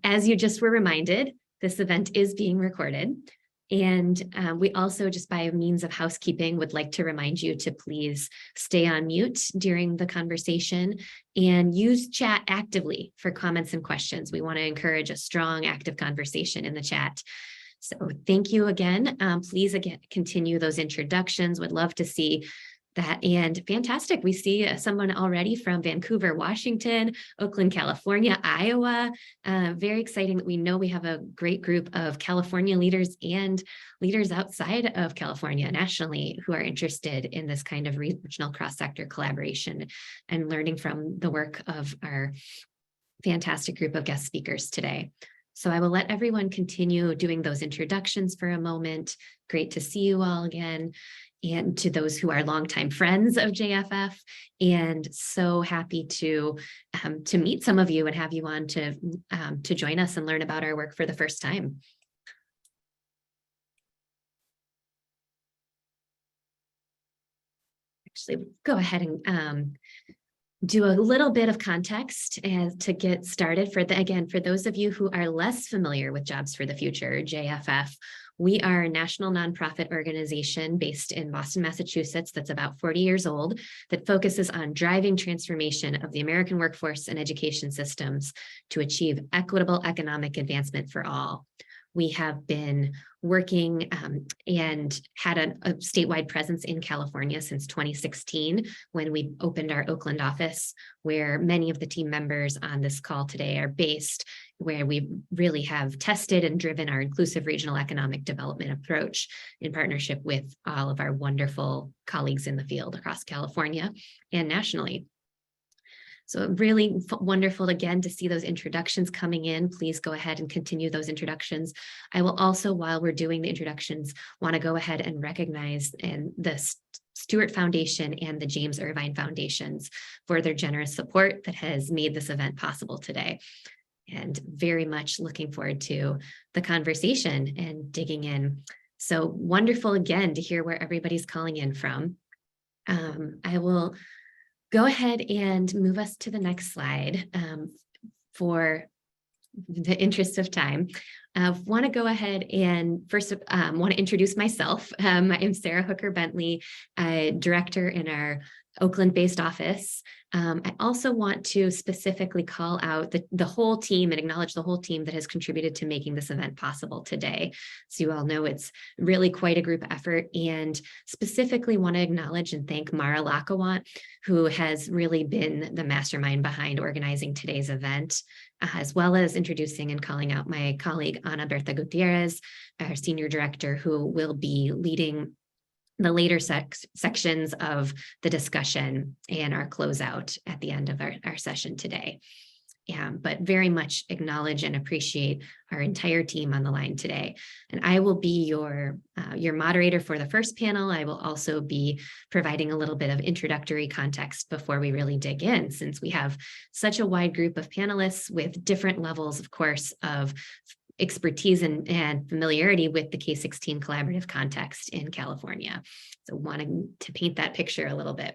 As you just were reminded, this event is being recorded. And we also, just by means of housekeeping, would like to remind you to please stay on mute during the conversation and use chat actively for comments and questions. We want to encourage a strong, active conversation in the chat. So thank you again. Please again continue those introductions. Would love to see that. And fantastic. We see someone already from Vancouver, Washington, Oakland, California, Iowa. Very exciting that we know we have a great group of California leaders and leaders outside of California nationally who are interested in this kind of regional cross-sector collaboration and learning from the work of our fantastic group of guest speakers today. So I will let everyone continue doing those introductions for a moment. Great to see you all again. And to those who are longtime friends of JFF, and so happy to meet some of you and have you on to join us and learn about our work for the first time. Actually, go ahead and do a little bit of context and to get started. For those of you who are less familiar with Jobs for the Future, JFF, we are a national nonprofit organization based in Boston, Massachusetts, that's about 40 years old, that focuses on driving transformation of the American workforce and education systems to achieve equitable economic advancement for all. We have been working and had a statewide presence in California since 2016, when we opened our Oakland office, where many of the team members on this call today are based, where we really have tested and driven our inclusive regional economic development approach in partnership with all of our wonderful colleagues in the field across California and nationally. So really wonderful again to see those introductions coming in. Please go ahead and continue those introductions. I will also, while we're doing the introductions, want to go ahead and recognize the Stewart Foundation and the James Irvine Foundations for their generous support that has made this event possible today. And very much looking forward to the conversation and digging in. So wonderful again to hear where everybody's calling in from. I will go ahead and move us to the next slide for the interest of time. I want to go ahead and first want to introduce myself. I am Sarah Hooker Bentley, director in our Oakland-based office. I also want to specifically call out the whole team and acknowledge the whole team that has contributed to making this event possible today. So you all know it's really quite a group effort, and specifically want to acknowledge and thank Mara Lakawant, who has really been the mastermind behind organizing today's event, as well as introducing and calling out my colleague, Ana Berta Gutierrez, our senior director, who will be leading the later sections of the discussion and our closeout at the end of our session today. But very much acknowledge and appreciate our entire team on the line today. And I will be your moderator for the first panel. I will also be providing a little bit of introductory context before we really dig in, since we have such a wide group of panelists with different levels, of course, of expertise and familiarity with the K-16 collaborative context in California. So wanting to paint that picture a little bit.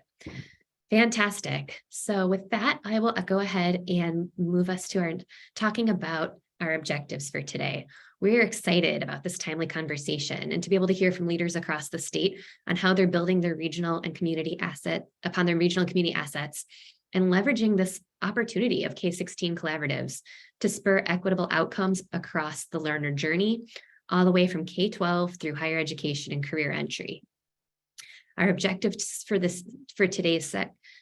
Fantastic. So with that, I will go ahead and move us to talking about our objectives for today. We're excited about this timely conversation and to be able to hear from leaders across the state on how they're building their regional and community assets and leveraging this opportunity of K-16 collaboratives to spur equitable outcomes across the learner journey, all the way from K-12 through higher education and career entry. Our objectives for today's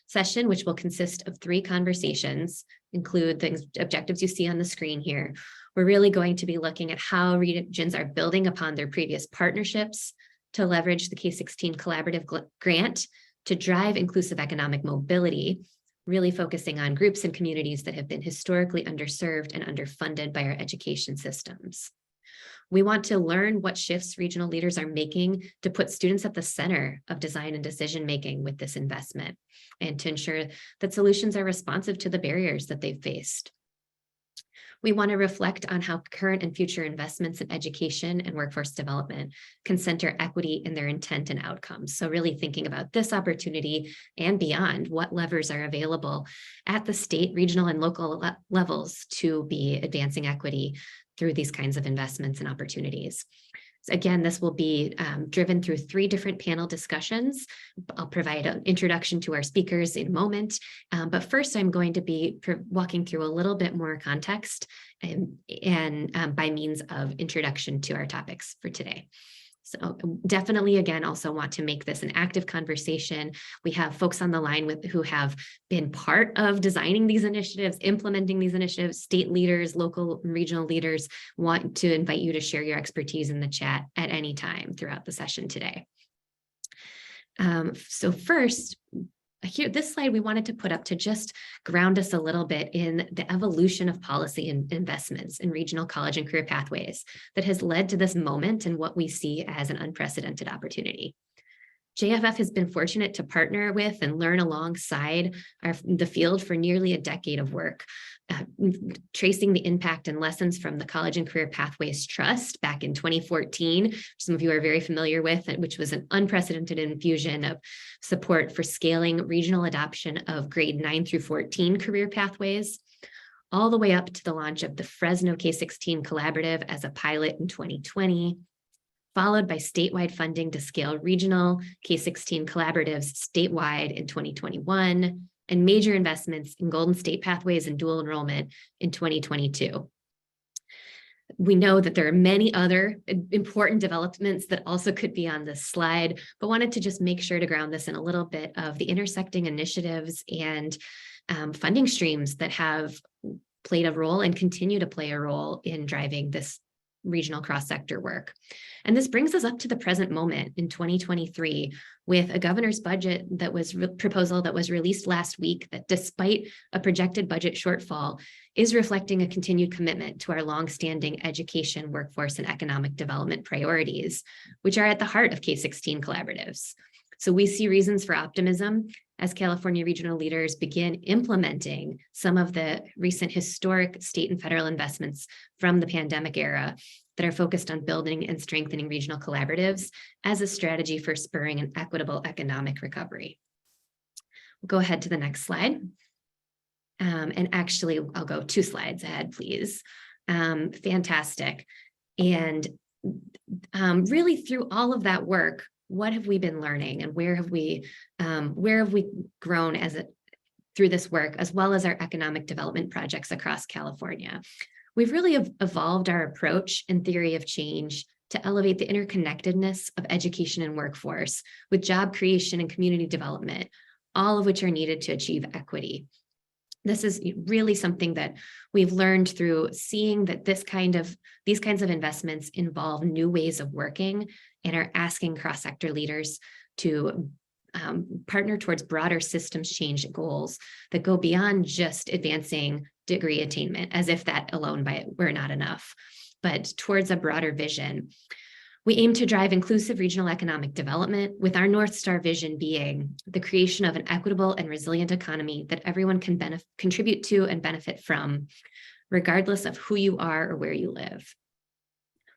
session, which will consist of 3 conversations, include the objectives you see on the screen here. We're really going to be looking at how regions are building upon their previous partnerships to leverage the K-16 collaborative grant to drive inclusive economic mobility, really focusing on groups and communities that have been historically underserved and underfunded by our education systems. We want to learn what shifts regional leaders are making to put students at the center of design and decision-making with this investment, and to ensure that solutions are responsive to the barriers that they've faced. We want to reflect on how current and future investments in education and workforce development can center equity in their intent and outcomes. So really thinking about this opportunity and beyond, what levers are available at the state, regional, and local levels to be advancing equity through these kinds of investments and opportunities. So again, this will be driven through 3 different panel discussions. I'll provide an introduction to our speakers in a moment, but first I'm going to be walking through a little bit more context and by means of introduction to our topics for today. So definitely, again, also want to make this an active conversation. We have folks on the line who have been part of designing these initiatives, implementing these initiatives, state leaders, local and regional leaders. Want to invite you to share your expertise in the chat at any time throughout the session today. So first, here, this slide we wanted to put up to just ground us a little bit in the evolution of policy and investments in regional college and career pathways that has led to this moment and what we see as an unprecedented opportunity. JFF has been fortunate to partner with and learn alongside the field for nearly a decade of work, tracing the impact and lessons from the College and Career Pathways Trust back in 2014, some of you are very familiar with, which was an unprecedented infusion of support for scaling regional adoption of grade 9 through 14 career pathways, all the way up to the launch of the Fresno K-16 Collaborative as a pilot in 2020, followed by statewide funding to scale regional K-16 collaboratives statewide in 2021, and major investments in Golden State Pathways and dual enrollment in 2022. We know that there are many other important developments that also could be on this slide, but wanted to just make sure to ground this in a little bit of the intersecting initiatives and funding streams that have played a role and continue to play a role in driving this regional cross-sector work. And this brings us up to the present moment in 2023 with a governor's budget that was proposal that was released last week that, despite a projected budget shortfall, is reflecting a continued commitment to our longstanding education, workforce, and economic development priorities, which are at the heart of K-16 collaboratives. So we see reasons for optimism as California regional leaders begin implementing some of the recent historic state and federal investments from the pandemic era that are focused on building and strengthening regional collaboratives as a strategy for spurring an equitable economic recovery. We'll go ahead to the next slide. And actually, I'll go 2 slides ahead, please. Fantastic. And really through all of that work, what have we been learning and where have we grown through this work, as well as our economic development projects across California? We've really evolved our approach and theory of change to elevate the interconnectedness of education and workforce with job creation and community development, all of which are needed to achieve equity. This is really something that we've learned through seeing that these kinds of investments involve new ways of working and are asking cross-sector leaders to partner towards broader systems change goals that go beyond just advancing degree attainment, as if that alone were not enough, but towards a broader vision. We aim to drive inclusive regional economic development with our North Star vision being the creation of an equitable and resilient economy that everyone can contribute to and benefit from, regardless of who you are or where you live.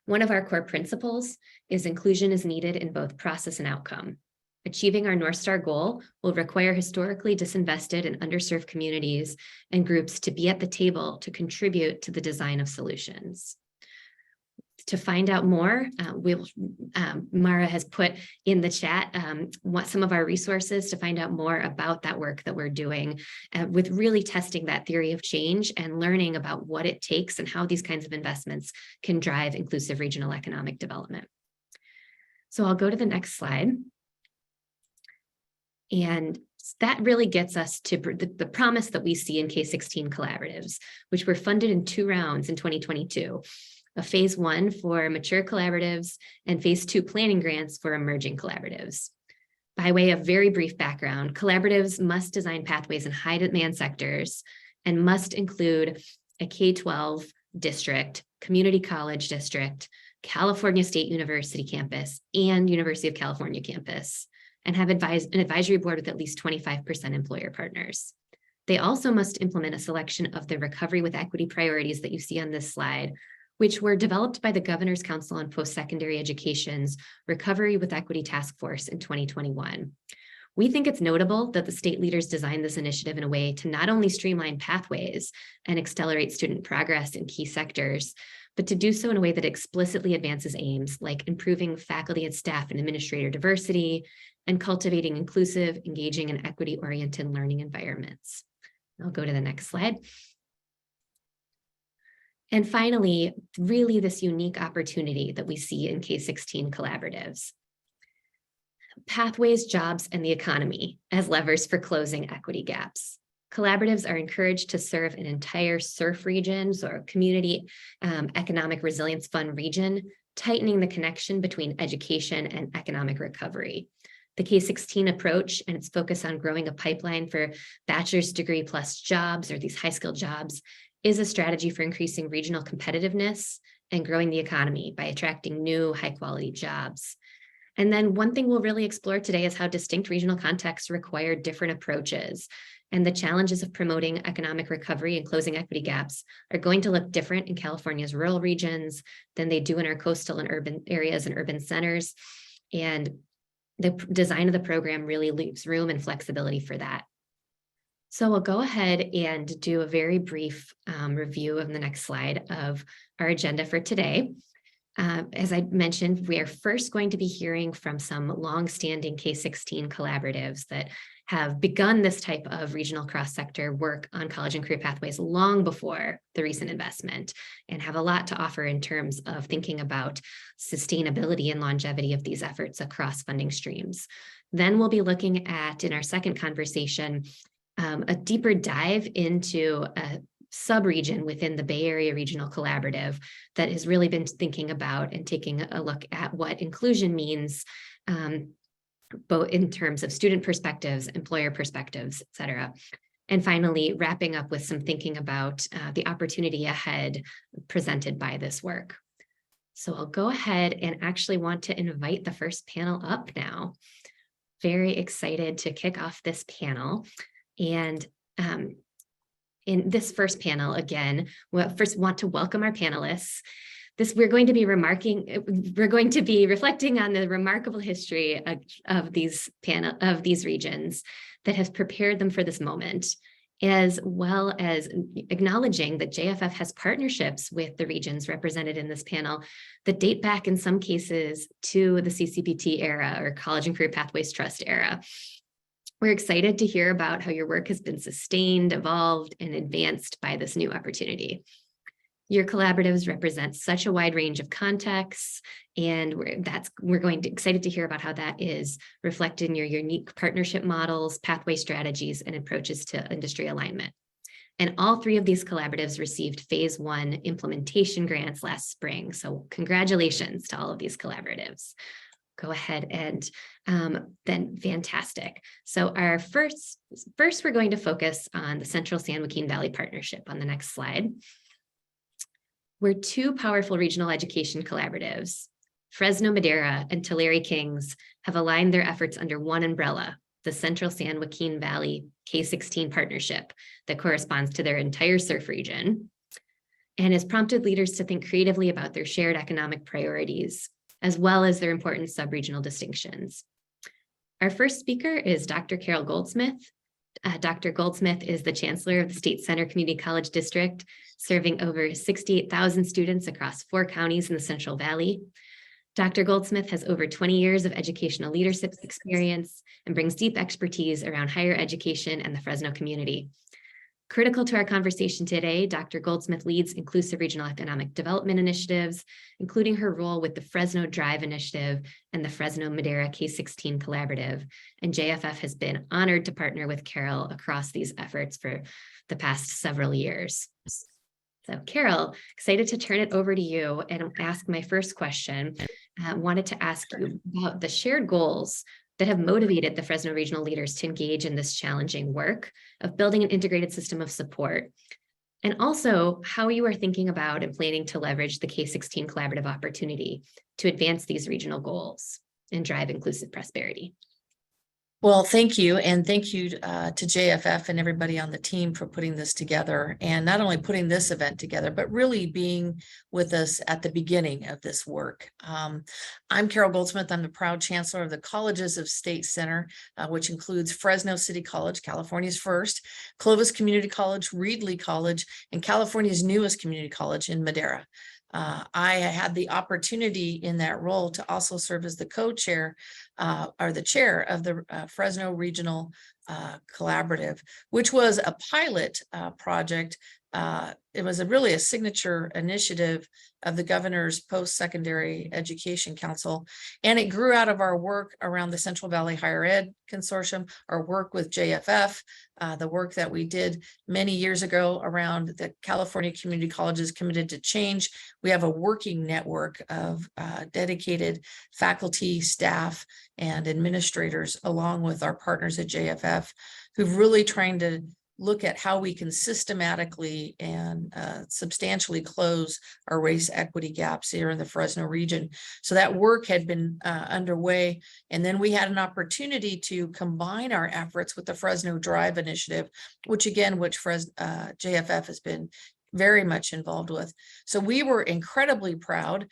One of our core principles is inclusion is needed in both process and outcome. Achieving our North Star goal will require historically disinvested and underserved communities and groups to be at the table to contribute to the design of solutions. To find out more, Mara has put in the chat some of our resources to find out more about that work that we're doing with really testing that theory of change and learning about what it takes and how these kinds of investments can drive inclusive regional economic development. So I'll go to the next slide. And that really gets us to the promise that we see in K-16 collaboratives, which were funded in 2 rounds in 2022. A phase 1 for mature collaboratives and phase 2 planning grants for emerging collaboratives. By way of very brief background, collaboratives must design pathways in high demand sectors and must include a K-12 district, community college district, California State University campus, and University of California campus, and have an advisory board with at least 25% employer partners. They also must implement a selection of the recovery with equity priorities that you see on this slide, which were developed by the Governor's Council on Post-Secondary Education's Recovery with Equity Task Force in 2021. We think it's notable that the state leaders designed this initiative in a way to not only streamline pathways and accelerate student progress in key sectors, but to do so in a way that explicitly advances aims like improving faculty and staff and administrator diversity and cultivating inclusive, engaging, and equity-oriented learning environments. I'll go to the next slide. And finally, really this unique opportunity that we see in K-16 collaboratives. Pathways, jobs, and the economy as levers for closing equity gaps. Collaboratives are encouraged to serve an entire SURF regions or Community Economic Resilience Fund region, tightening the connection between education and economic recovery. The K-16 approach and its focus on growing a pipeline for bachelor's degree plus jobs or these high-skilled jobs is a strategy for increasing regional competitiveness and growing the economy by attracting new high-quality jobs. And then one thing we'll really explore today is how distinct regional contexts require different approaches. And the challenges of promoting economic recovery and closing equity gaps are going to look different in California's rural regions than they do in our coastal and urban areas and urban centers. And the design of the program really leaves room and flexibility for that. So we'll go ahead and do a very brief review of the next slide of our agenda for today. As I mentioned, we are first going to be hearing from some longstanding K-16 collaboratives that have begun this type of regional cross-sector work on college and career pathways long before the recent investment and have a lot to offer in terms of thinking about sustainability and longevity of these efforts across funding streams. Then we'll be looking at, in our second conversation, a deeper dive into a sub-region within the Bay Area Regional Collaborative that has really been thinking about and taking a look at what inclusion means, both in terms of student perspectives, employer perspectives, et cetera. And finally, wrapping up with some thinking about the opportunity ahead presented by this work. So I'll go ahead and actually want to invite the first panel up now. Very excited to kick off this panel. And in this first panel, again, we first want to welcome our panelists. We're going to be reflecting on the remarkable history of these regions that has prepared them for this moment, as well as acknowledging that JFF has partnerships with the regions represented in this panel that date back in some cases to the CCPT era or College and Career Pathways Trust era. We're excited to hear about how your work has been sustained, evolved, and advanced by this new opportunity. Your collaboratives represent such a wide range of contexts, and we're excited to hear about how that is reflected in your unique partnership models, pathway strategies, and approaches to industry alignment. And all three of these collaboratives received phase 1 implementation grants last spring. So congratulations to all of these collaboratives. Go ahead and then fantastic. So our first we're going to focus on the Central San Joaquin Valley Partnership on the next slide. We're two powerful regional education collaboratives. Fresno Madera and Tulare Kings have aligned their efforts under one umbrella, the Central San Joaquin Valley K-16 Partnership that corresponds to their entire SURF region and has prompted leaders to think creatively about their shared economic priorities, as well as their important sub-regional distinctions. Our first speaker is Dr. Carol Goldsmith. Dr. Goldsmith is the Chancellor of the State Center Community College District, serving over 68,000 students across 4 counties in the Central Valley. Dr. Goldsmith has over 20 years of educational leadership experience and brings deep expertise around higher education and the Fresno community. Critical to our conversation today, Dr. Goldsmith leads inclusive regional economic development initiatives, including her role with the Fresno Drive Initiative and the Fresno Madera K-16 Collaborative. And JFF has been honored to partner with Carol across these efforts for the past several years. So Carol, excited to turn it over to you and ask my first question. Wanted to ask you about the shared goals that have motivated the Fresno regional leaders to engage in this challenging work of building an integrated system of support, and also how you are thinking about and planning to leverage the K-16 collaborative opportunity to advance these regional goals and drive inclusive prosperity. Well, thank you. And thank you to JFF and everybody on the team for putting this together, and not only putting this event together, but really being with us at the beginning of this work. I'm Carol Goldsmith. I'm the proud chancellor of the Colleges of State Center, which includes Fresno City College, California's first, Clovis Community College, Reedley College, and California's newest community college in Madera. I had the opportunity in that role to also serve as the co-chair or the chair of the Fresno Regional Collaborative, which was a pilot project. It was really a signature initiative of the governor's post-secondary education council, and it grew out of our work around the Central Valley Higher Ed Consortium, our work with JFF, the work that we did many years ago around the California Community Colleges Committed to Change. We have a working network of dedicated faculty, staff, and administrators, along with our partners at JFF, who've really trying to look at how we can systematically and substantially close our race equity gaps here in the Fresno region. So that work had been underway. And then we had an opportunity to combine our efforts with the Fresno Drive initiative, which JFF has been very much involved with. So we were incredibly proud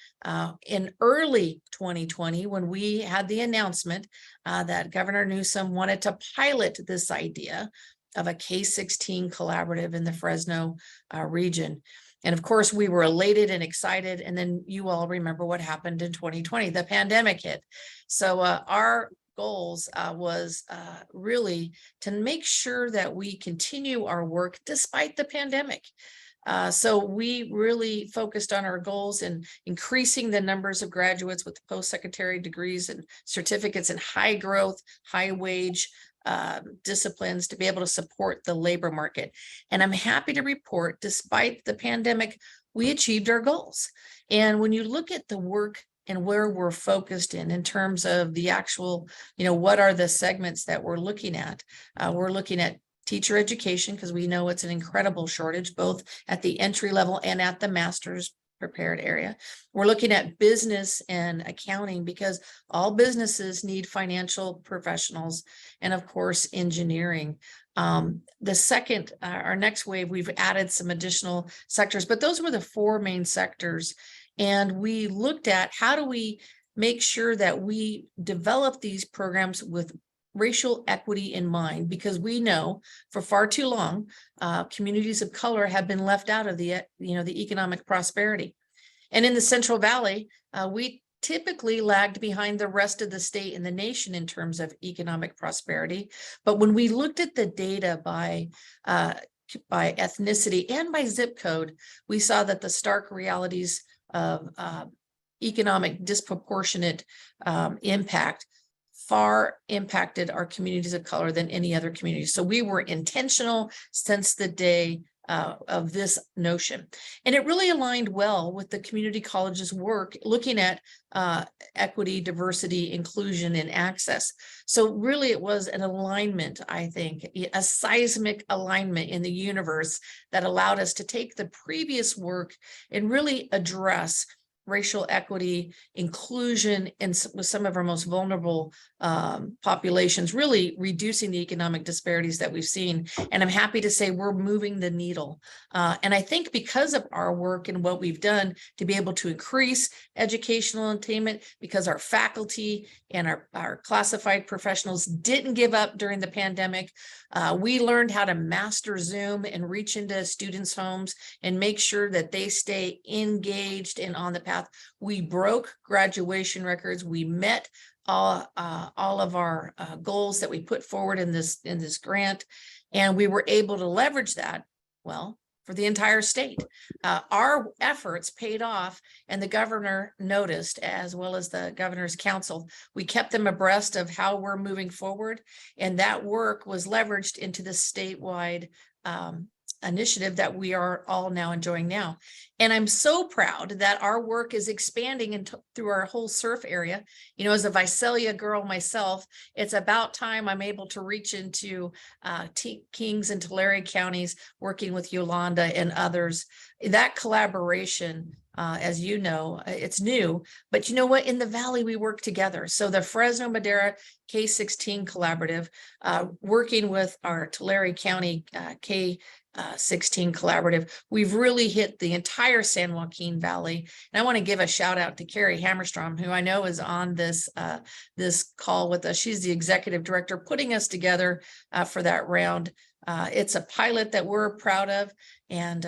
in early 2020 when we had the announcement that Governor Newsom wanted to pilot this idea of a K-16 collaborative in the Fresno region. And of course, we were elated and excited. And then you all remember what happened in 2020, the pandemic hit. So our goals was really to make sure that we continue our work despite the pandemic. So we really focused on our goals in increasing the numbers of graduates with post-secondary degrees and certificates in high growth, high wage disciplines to be able to support the labor market. And I'm happy to report, despite the pandemic, we achieved our goals. And when you look at the work and where we're focused in terms of the actual, what are the segments that we're looking at teacher education, because we know it's an incredible shortage, both at the entry level and at the master's prepared area. We're looking at business and accounting, because all businesses need financial professionals, and of course, engineering. The second, our next wave, we've added some additional sectors, but those were the four main sectors. And we looked at how do we make sure that we develop these programs with racial equity in mind, because we know for far too long, communities of color have been left out of the economic prosperity. And in the Central Valley, we typically lagged behind the rest of the state and the nation in terms of economic prosperity. But when we looked at the data by ethnicity and by zip code, we saw that the stark realities of economic disproportionate impact far impacted our communities of color than any other community. So we were intentional since the day of this notion. And it really aligned well with the community college's work, looking at equity, diversity, inclusion, and access. So really it was an alignment, I think, a seismic alignment in the universe that allowed us to take the previous work and really address racial equity, inclusion, and with some of our most vulnerable populations, really reducing the economic disparities that we've seen. And I'm happy to say we're moving the needle. And I think because of our work and what we've done to be able to increase educational attainment, because our faculty and our classified professionals didn't give up during the pandemic, we learned how to master Zoom and reach into students' homes and make sure that they stay engaged and on the path. We broke graduation records. We met all of our goals that we put forward in this grant, and we were able to leverage that, well, for the entire state. Our efforts paid off, and the governor noticed, as well as the governor's council. We kept them abreast of how we're moving forward, and that work was leveraged into the statewide initiative that we are all now enjoying now. And I'm so proud that our work is expanding through our whole surf area. As a Visalia girl myself, it's about time I'm able to reach into Kings and Tulare counties, working with Yolanda and others. That collaboration As you know, it's new, but you know what? In the Valley, we work together. So the Fresno Madera K-16 collaborative, working with our Tulare County K-16 collaborative, we've really hit the entire San Joaquin Valley. And I want to give a shout out to Carrie Hammerstrom, who I know is on this call with us. She's the executive director, putting us together for that round. It's a pilot that we're proud of. And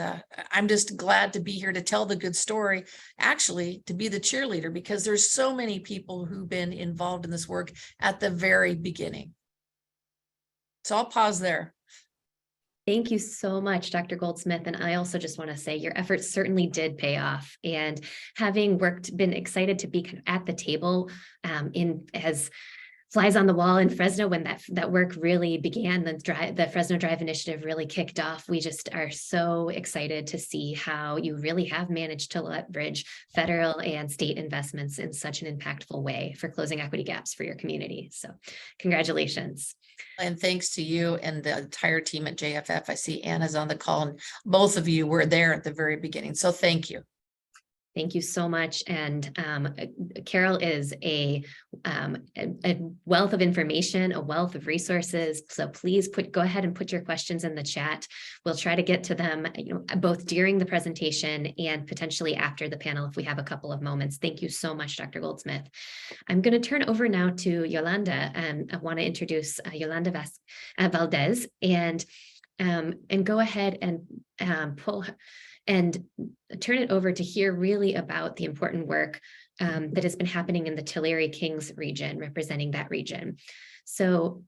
I'm just glad to be here to tell the good story, actually, to be the cheerleader, because there's so many people who've been involved in this work at the very beginning. So I'll pause there. Thank you so much, Dr. Goldsmith. And I also just want to say your efforts certainly did pay off. And having been excited to be at the table as flies on the wall in Fresno when that work really began, the Fresno Drive initiative really kicked off. We just are so excited to see how you really have managed to leverage federal and state investments in such an impactful way for closing equity gaps for your community. So congratulations. And thanks to you and the entire team at JFF. I see Anna's on the call, and both of you were there at the very beginning. So thank you. Thank you so much. And Carol is a wealth of information, a wealth of resources. So please go ahead and put your questions in the chat. We'll try to get to them, both during the presentation and potentially after the panel if we have a couple of moments. Thank you so much, Dr. Goldsmith. I'm going to turn over now to Yolanda, and I want to introduce Yolanda Valdez and go ahead and pull and turn it over to hear really about the important work that has been happening in the Tulare Kings region, representing that region. So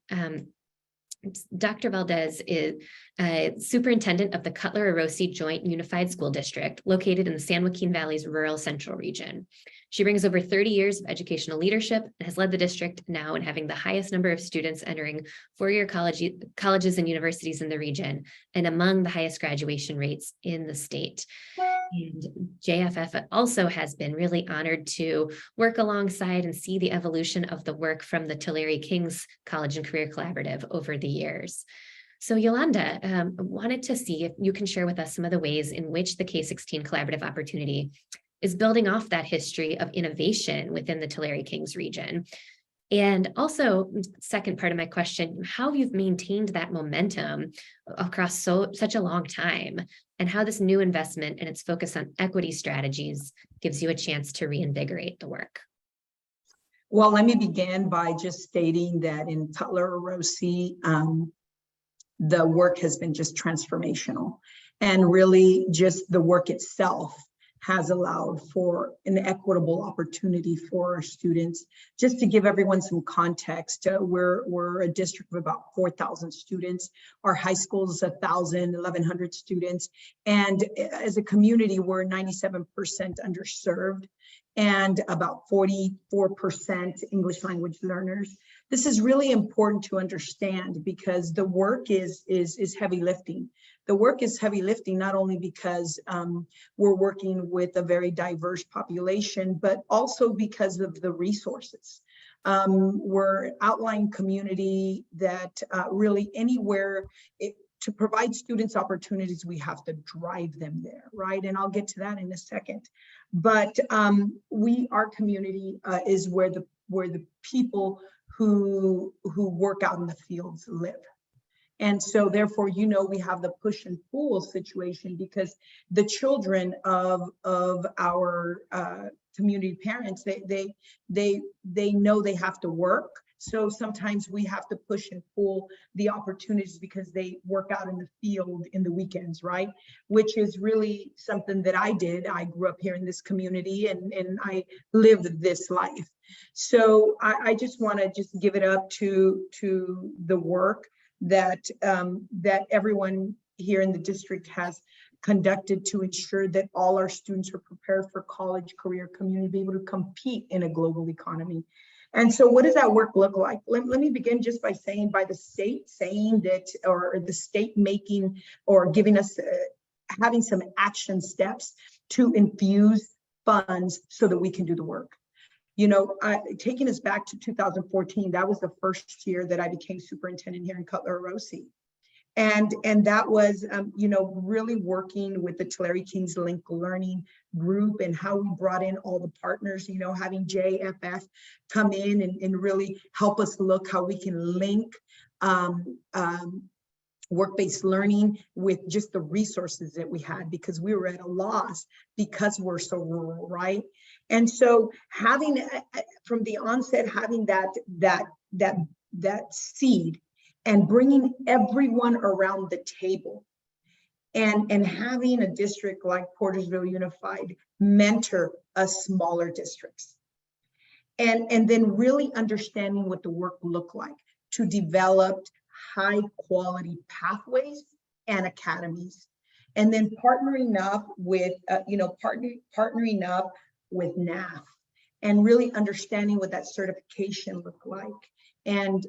Dr. Valdez is superintendent of the Cutler-Orosi Joint Unified School District, located in the San Joaquin Valley's rural central region. She brings over 30 years of educational leadership and has led the district now in having the highest number of students entering four-year colleges and universities in the region, and among the highest graduation rates in the state. And JFF also has been really honored to work alongside and see the evolution of the work from the Tulare Kings College and Career Collaborative over the years. So Yolanda, wanted to see if you can share with us some of the ways in which the K-16 collaborative opportunity is building off that history of innovation within the Tulare Kings region. And also, second part of my question, how you've maintained that momentum across such a long time, and how this new investment and its focus on equity strategies gives you a chance to reinvigorate the work. Well, let me begin by just stating that in Cutler-Orosi, the work has been just transformational, and really just the work itself has allowed for an equitable opportunity for our students. Just to give everyone some context, we're a district of about 4,000 students. Our high school is 1,100 students. And as a community, we're 97% underserved and about 44% English language learners. This is really important to understand because the work is heavy lifting. The work is heavy lifting not only because we're working with a very diverse population, but also because of the resources. We're an outlying community that really anywhere to provide students opportunities, we have to drive them there, right? And I'll get to that in a second. But our community is where the people who work out in the fields live. And so therefore, we have the push and pull situation because the children of our community parents, they know they have to work. So sometimes we have to push and pull the opportunities because they work out in the field in the weekends, right? Which is really something that I did. I grew up here in this community and I lived this life. So I just want to just give it up to the work that everyone here in the district has conducted to ensure that all our students are prepared for college, career, community, be able to compete in a global economy. And so what does that work look like? Let me begin just by saying by the state saying that, or the state making or giving us, having some action steps to infuse funds so that we can do the work. Taking us back to 2014, that was the first year that I became superintendent here in Cutler-Orosi. And that was, really working with the Tulare Kings Link Learning Group and how we brought in all the partners, having JFF come in and really help us look how we can link work-based learning with just the resources that we had, because we were at a loss because we're so rural, right? And so having from the onset, having that seed and bringing everyone around the table, and having a district like Portersville Unified mentor us smaller districts, and then really understanding what the work looked like to develop high quality pathways and academies, and then partnering up with partnering up with NAF and really understanding what that certification looked like, and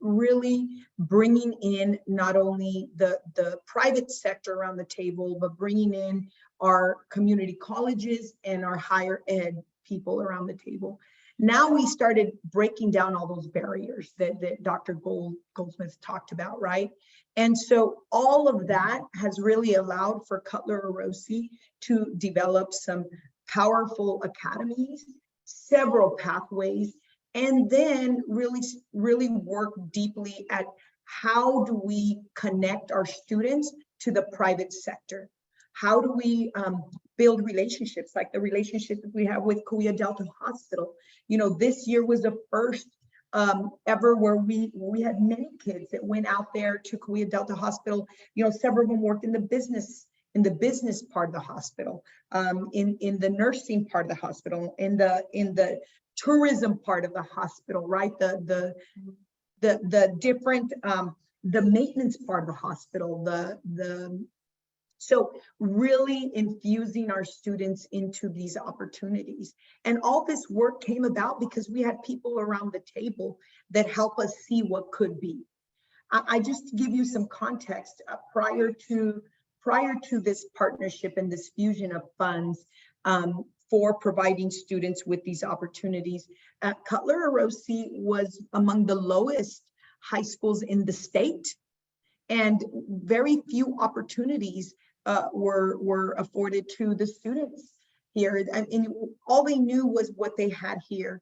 really bringing in not only the private sector around the table, but bringing in our community colleges and our higher ed people around the table. Now we started breaking down all those barriers that Dr. Goldsmith talked about, right? And so all of that has really allowed for Cutler-Orosi to develop some powerful academies, several pathways, and then really work deeply at how do we connect our students to the private sector? How do we build relationships like the relationship that we have with Cahuilla Delta Hospital? This year was the first ever where we had many kids that went out there to Cahuilla Delta Hospital. Several of them worked in the business part of the hospital, in the nursing part of the hospital, in the tourism part of the hospital, right? The different the maintenance part of the hospital, so really infusing our students into these opportunities. And all this work came about because we had people around the table that help us see what could be. I just give you some context. Prior to this partnership and this fusion of funds for providing students with these opportunities, Cutler-Orosi was among the lowest high schools in the state, and very few opportunities were afforded to the students here. And all they knew was what they had here.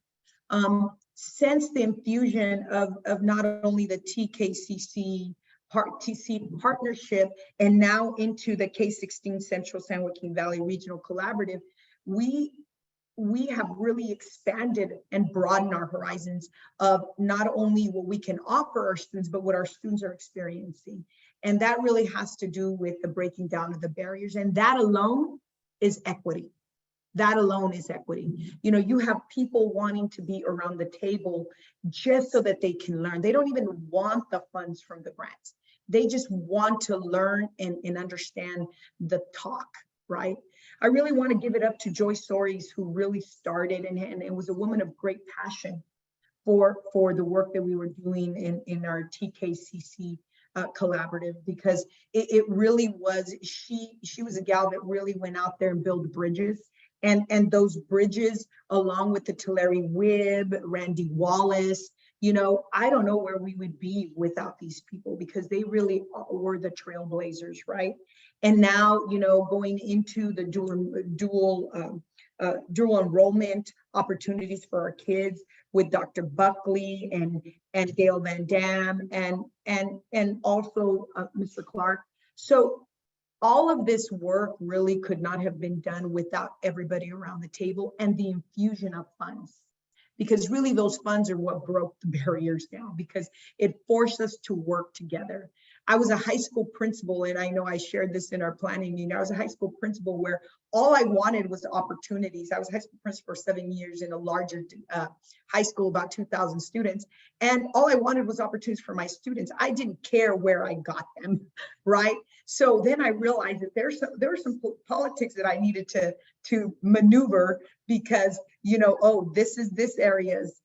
Since the infusion of not only the TKCC TC partnership and now into the K-16 Central San Joaquin Valley Regional Collaborative, we have really expanded and broadened our horizons of not only what we can offer our students, but what our students are experiencing. And that really has to do with the breaking down of the barriers. And that alone is equity. That alone is equity. You have people wanting to be around the table just so that they can learn. They don't even want the funds from the grants. They just want to learn and understand the talk, right? I really want to give it up to Joyce Soares, who really started and was a woman of great passion for the work that we were doing in our TKCC collaborative, because it really was, she was a gal that really went out there and built bridges, and those bridges, along with the Tulare WIB, Randy Wallace, I don't know where we would be without these people, because they really were the trailblazers, right? And now, going into the dual enrollment opportunities for our kids with Dr. Buckley and Gail Van Dam and also Mr. Clark. So all of this work really could not have been done without everybody around the table and the infusion of funds, because really those funds are what broke the barriers down, because it forced us to work together. I was a high school principal, and I know I shared this in our planning meeting. I was a high school principal where all I wanted was opportunities. I was a high school principal for 7 years in a larger high school, about 2,000 students. And all I wanted was opportunities for my students. I didn't care where I got them, right? So then I realized that there were some politics that I needed to maneuver, because, this is this area's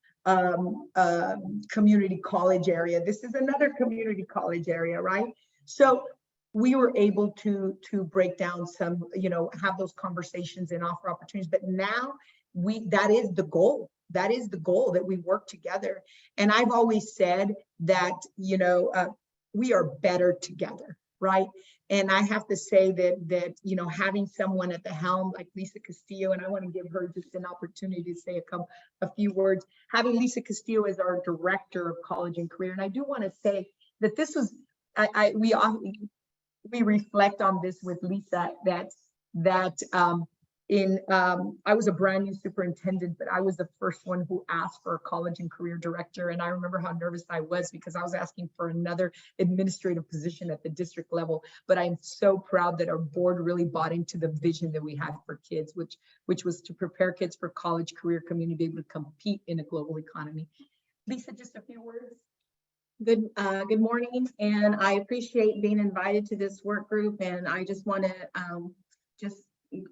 community college area. This is another community college area, right? So we were able to break down some, have those conversations and offer opportunities. But now that is the goal. That is the goal, that we work together. And I've always said that, we are better together, right? And I have to say that you know, having someone at the helm like Lisa Castillo, and I want to give her just an opportunity to say a few words. Having Lisa Castillo as our director of college and career, and I do want to say that this was we reflect on this with Lisa that I was a brand new superintendent, but I was the first one who asked for a college and career director. And I remember how nervous I was because I was asking for another administrative position at the district level. But I'm so proud that our board really bought into the vision that we had for kids, which was to prepare kids for college, career, community, be able to compete in a global economy. Lisa, just a few words. Good morning, and I appreciate being invited to this work group. And I just want to just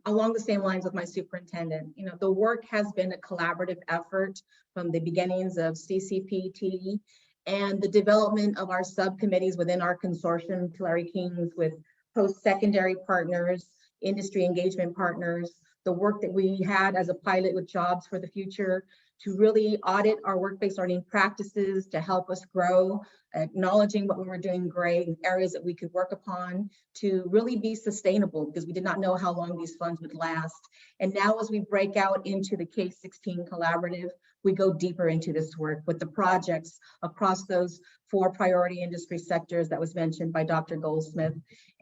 along the same lines with my superintendent, you know, the work has been a collaborative effort from the beginnings of CCPT and the development of our subcommittees within our consortium, Larry King's, with post-secondary partners, industry engagement partners, the work that we had as a pilot with Jobs for the Future to really audit our work-based learning practices to help us grow, acknowledging what we were doing great and areas that we could work upon to really be sustainable, because we did not know how long these funds would last. And now as we break out into the K-16 collaborative, we go deeper into this work with the projects across those 4 priority industry sectors that was mentioned by Dr. Goldsmith.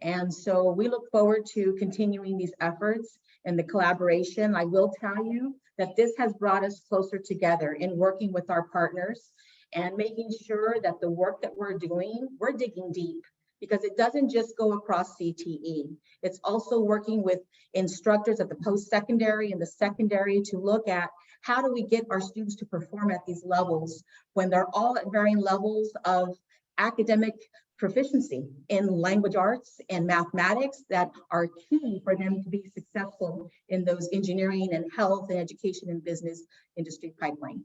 And so we look forward to continuing these efforts and the collaboration. I will tell you that this has brought us closer together in working with our partners and making sure that the work that we're doing, we're digging deep, because it doesn't just go across CTE. It's also working with instructors at the post-secondary and the secondary to look at how do we get our students to perform at these levels when they're all at varying levels of academic proficiency in language arts and mathematics that are key for them to be successful in those engineering and health and education and business industry pipeline.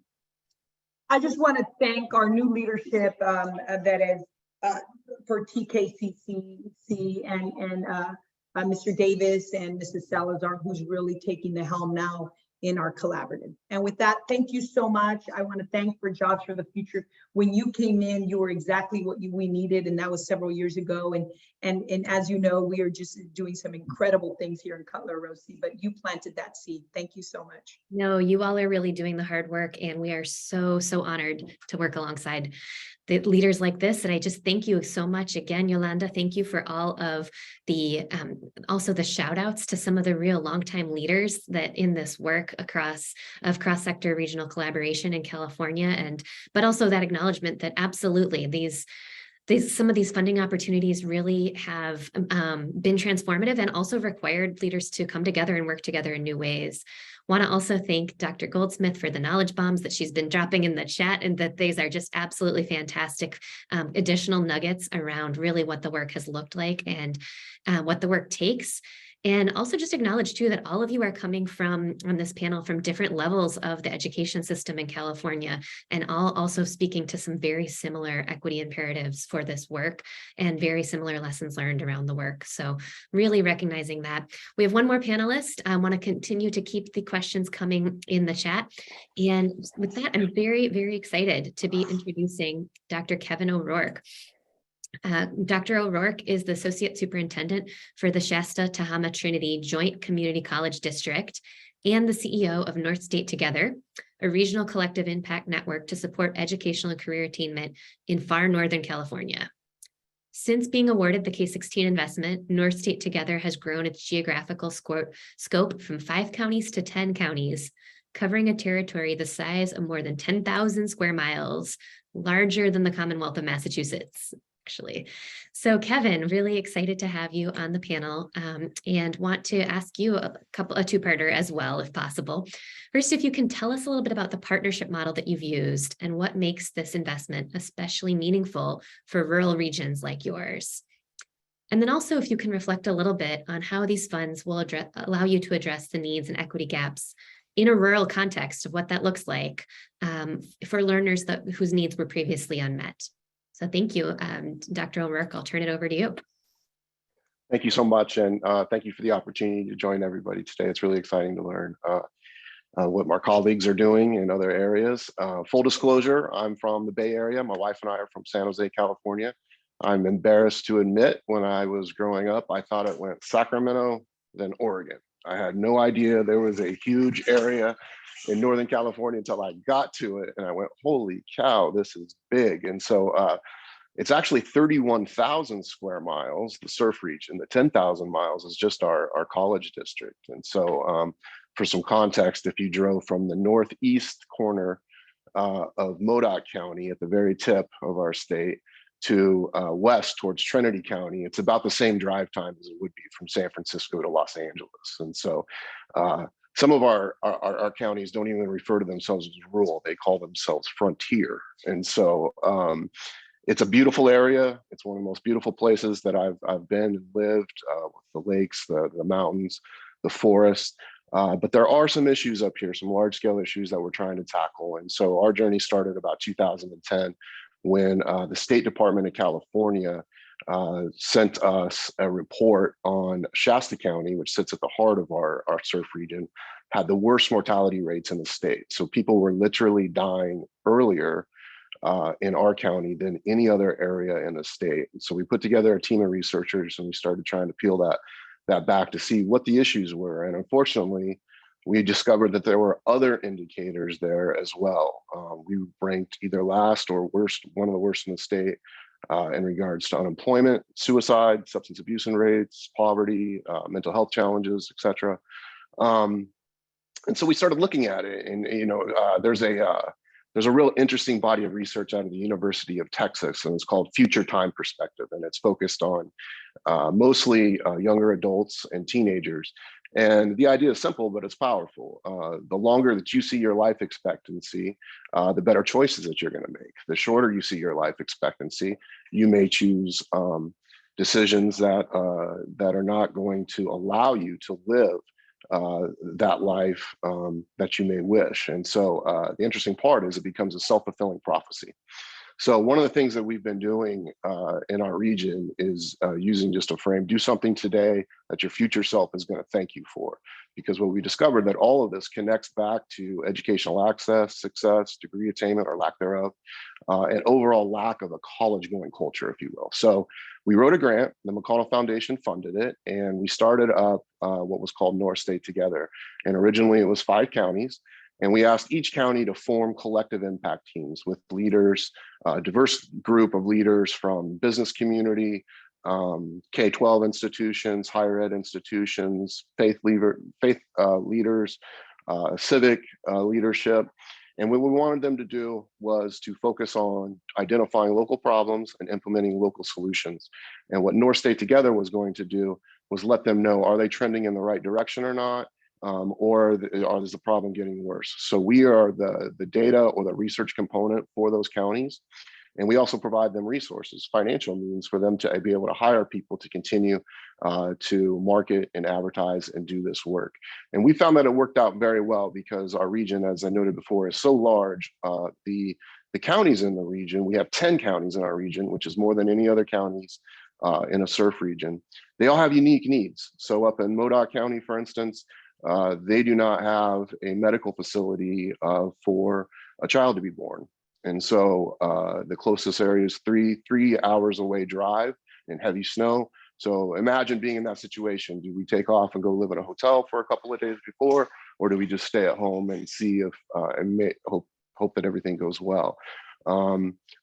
I just want to thank our new leadership that is for TKCC and Mr. Davis and Mrs. Salazar, who's really taking the helm now in our collaborative. And with that, thank you so much. I want to thank for Jobs for the Future. When you came in, you were exactly what we needed, and that was several years ago. And as you know, we are just doing some incredible things here in Cutler-Rosie, but you planted that seed. Thank you so much. No, you all are really doing the hard work, and we are so honored to work alongside the leaders like this. And I just thank you so much again, Yolanda. Thank you for all of the also the shout outs to some of the real longtime leaders that in this work across cross-sector regional collaboration in California, but also that acknowledgement that absolutely some of these funding opportunities really have been transformative and also required leaders to come together and work together in new ways. Want to also thank Dr. Goldsmith for the knowledge bombs that she's been dropping in the chat, and that these are just absolutely fantastic additional nuggets around really what the work has looked like and what the work takes. And also just acknowledge too that all of you are coming from on this panel from different levels of the education system in California, and all also speaking to some very similar equity imperatives for this work and very similar lessons learned around the work. So really recognizing that. We have one more panelist. I want to continue to keep the questions coming in the chat. And with that, I'm very excited to be introducing Dr. Kevin O'Rourke. Dr. O'Rourke is the Associate Superintendent for the Shasta-Tehama Trinity Joint Community College District and the CEO of North State Together, a regional collective impact network to support educational and career attainment in far northern California. Since being awarded the K-16 investment, North State Together has grown its geographical scope from 5 counties to 10 counties, covering a territory the size of more than 10,000 square miles, larger than the Commonwealth of Massachusetts. Actually. So Kevin, really excited to have you on the panel and want to ask you a two-parter as well, if possible. First, if you can tell us a little bit about the partnership model that you've used and what makes this investment especially meaningful for rural regions like yours. And then also, if you can reflect a little bit on how these funds will allow you to address the needs and equity gaps in a rural context of what that looks like for learners whose needs were previously unmet. So thank you, Dr. O'Rourke. I'll turn it over to you. Thank you so much. And thank you for the opportunity to join everybody today. It's really exciting to learn what my colleagues are doing in other areas. Full disclosure, I'm from the Bay Area. My wife and I are from San Jose, California. I'm embarrassed to admit, when I was growing up, I thought it went Sacramento, then Oregon. I had no idea there was a huge area in Northern California until I got to it, and I went, holy cow, this is big. And so it's actually 31,000 square miles, the surf region. The 10,000 miles is just our college district. And so for some context, if you drove from the northeast corner of Modoc County at the very tip of our state to west towards Trinity County, it's about the same drive time as it would be from San Francisco to Los Angeles. And so some of our counties don't even refer to themselves as rural, they call themselves frontier. And so it's a beautiful area. It's one of the most beautiful places that I've been and lived, with the lakes, the mountains, the forest. But there are some issues up here, some large scale issues that we're trying to tackle. And so our journey started about 2010 when the State Department of California sent us a report on Shasta County, which sits at the heart of our surf region, had the worst mortality rates in the state. So people were literally dying earlier in our county than any other area in the state. So we put together a team of researchers and we started trying to peel that back to see what the issues were. And unfortunately, we discovered that there were other indicators there as well. We ranked either last or worst, one of the worst in the state in regards to unemployment, suicide, substance abuse and rates, poverty, mental health challenges, et cetera. And so we started looking at it, and there's a real interesting body of research out of the University of Texas, and it's called Future Time Perspective, and it's focused on mostly younger adults and teenagers. And the idea is simple, but it's powerful. The longer that you see your life expectancy, the better choices that you're going to make. The shorter you see your life expectancy, you may choose decisions that are not going to allow you to live that life that you may wish. And so the interesting part is it becomes a self-fulfilling prophecy. So one of the things that we've been doing in our region is using just a frame, do something today that your future self is going to thank you for. Because what we discovered that all of this connects back to educational access, success, degree attainment or lack thereof, and overall lack of a college going culture, if you will. So we wrote a grant, the McConnell Foundation funded it, and we started up what was called North State Together. And originally it was 5 counties. And we asked each county to form collective impact teams with leaders, a diverse group of leaders from business community, K-12 institutions, higher ed institutions, faith leaders, civic leadership. And what we wanted them to do was to focus on identifying local problems and implementing local solutions. And what North State Together was going to do was let them know, are they trending in the right direction or not? Or is the problem getting worse? So we are the data or the research component for those counties. And we also provide them resources, financial means for them to be able to hire people to continue to market and advertise and do this work. And we found that it worked out very well because our region, as I noted before, is so large. The counties in the region, we have 10 counties in our region, which is more than any other counties in a surf region. They all have unique needs. So up in Modoc County, for instance, they do not have a medical facility for a child to be born. And so the closest area is three hours away drive in heavy snow. So imagine being in that situation. Do we take off and go live in a hotel for a couple of days before, or do we just stay at home and see if and hope that everything goes well?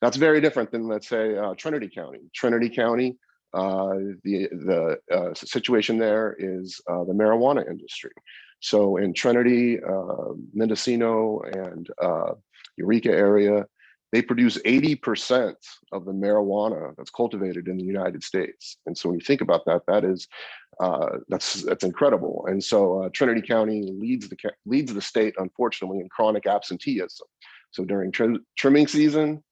That's very different than, let's say, Trinity County. Trinity County, the situation there is the marijuana industry. So in Trinity, Mendocino, and Eureka area, they produce 80% of the marijuana that's cultivated in the United States. And so when you think about that, that's incredible. And so Trinity County leads the state, unfortunately, in chronic absenteeism. So during trimming season,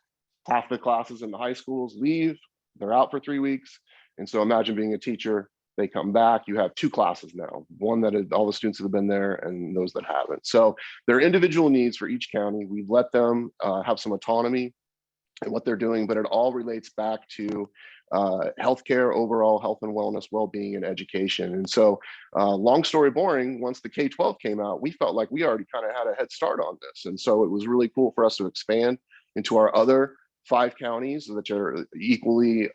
half the classes in the high schools leave, they're out for 3 weeks. And so imagine being a teacher, they come back, you have 2 classes now, one that all the students have been there and those that haven't. So there are individual needs for each county. We've let them have some autonomy in what they're doing, but it all relates back to healthcare, overall health and wellness, well-being, and education. And so long story boring, once the K-12 came out, we felt like we already kind of had a head start on this. And so it was really cool for us to expand into our other 5 counties that are equally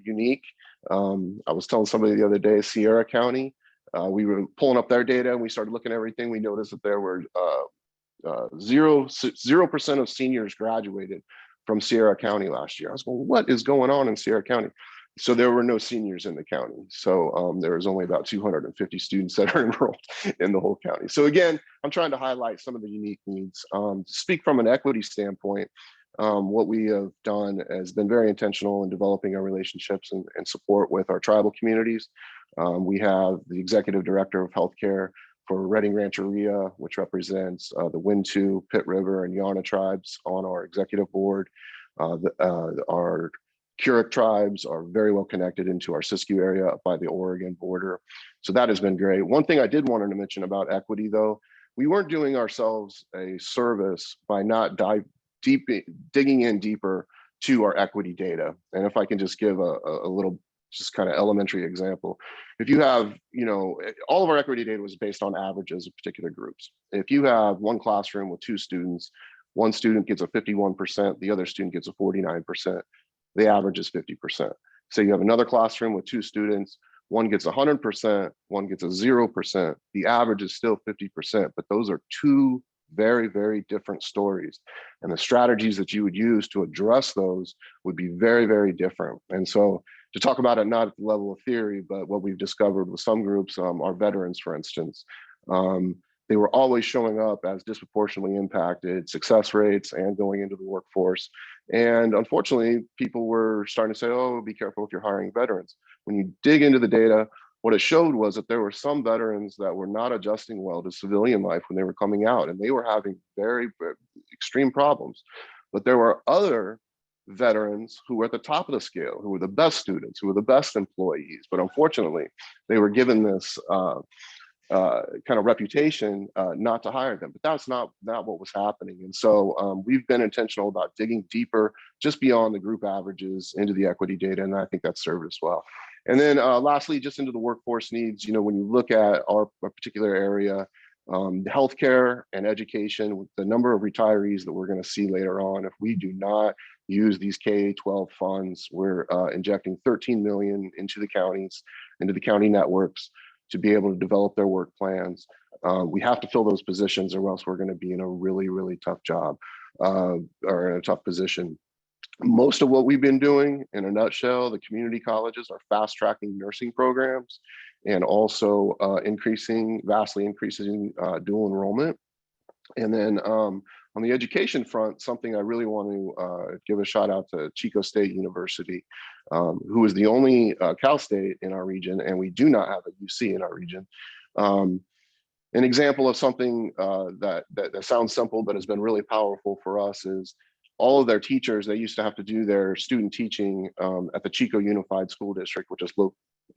unique. I was telling somebody the other day, Sierra County, we were pulling up their data and we started looking at everything. We noticed that there were 0% of seniors graduated from Sierra County last year. I was going, what is going on in Sierra County? So there were no seniors in the county. So there was only about 250 students that are enrolled in the whole county. So again, I'm trying to highlight some of the unique needs. To speak from an equity standpoint, what we have done has been very intentional in developing our relationships and support with our tribal communities. We have the executive director of healthcare for Redding Rancheria, which represents the Wintu, Pitt River, and Yana tribes on our executive board. Our Keurig tribes are very well connected into our Siskiyou area up by the Oregon border. So that has been great. One thing I did want to mention about equity, though, we weren't doing ourselves a service by not digging in deeper to our equity data. And if I can just give a little just kind of elementary example, if you have, all of our equity data was based on averages of particular groups. If you have one classroom with 2 students, one student gets a 51%, the other student gets a 49%, the average is 50%. So you have another classroom with 2 students, one gets 100%, one gets a 0%, the average is still 50%, but those are 2 very, very different stories. And the strategies that you would use to address those would be very, very different. And so to talk about it, not at the level of theory, but what we've discovered with some groups, our veterans, for instance, they were always showing up as disproportionately impacted success rates and going into the workforce. And unfortunately, people were starting to say, oh, be careful if you're hiring veterans. When you dig into the data, what it showed was that there were some veterans that were not adjusting well to civilian life when they were coming out, and they were having very, very extreme problems. But there were other veterans who were at the top of the scale, who were the best students, who were the best employees. But unfortunately, they were given this kind of reputation not to hire them. But that's not what was happening. And so we've been intentional about digging deeper, just beyond the group averages, into the equity data, and I think that's served us well. And then lastly, just into the workforce needs, when you look at our particular area, healthcare and education, with the number of retirees that we're going to see later on, if we do not use these K-12 funds, we're injecting 13 million into the counties, into the county networks, to be able to develop their work plans. We have to fill those positions, or else we're going to be in a really, really tough job, or in a tough position. Most of what we've been doing, in a nutshell, the community colleges are fast tracking nursing programs, and also vastly increasing dual enrollment. And then on the education front, something I really want to give a shout out to Chico State University, who is the only Cal State in our region, and we do not have a UC in our region. An example of something that sounds simple but has been really powerful for us is all of their teachers, they used to have to do their student teaching at the Chico Unified School District, which is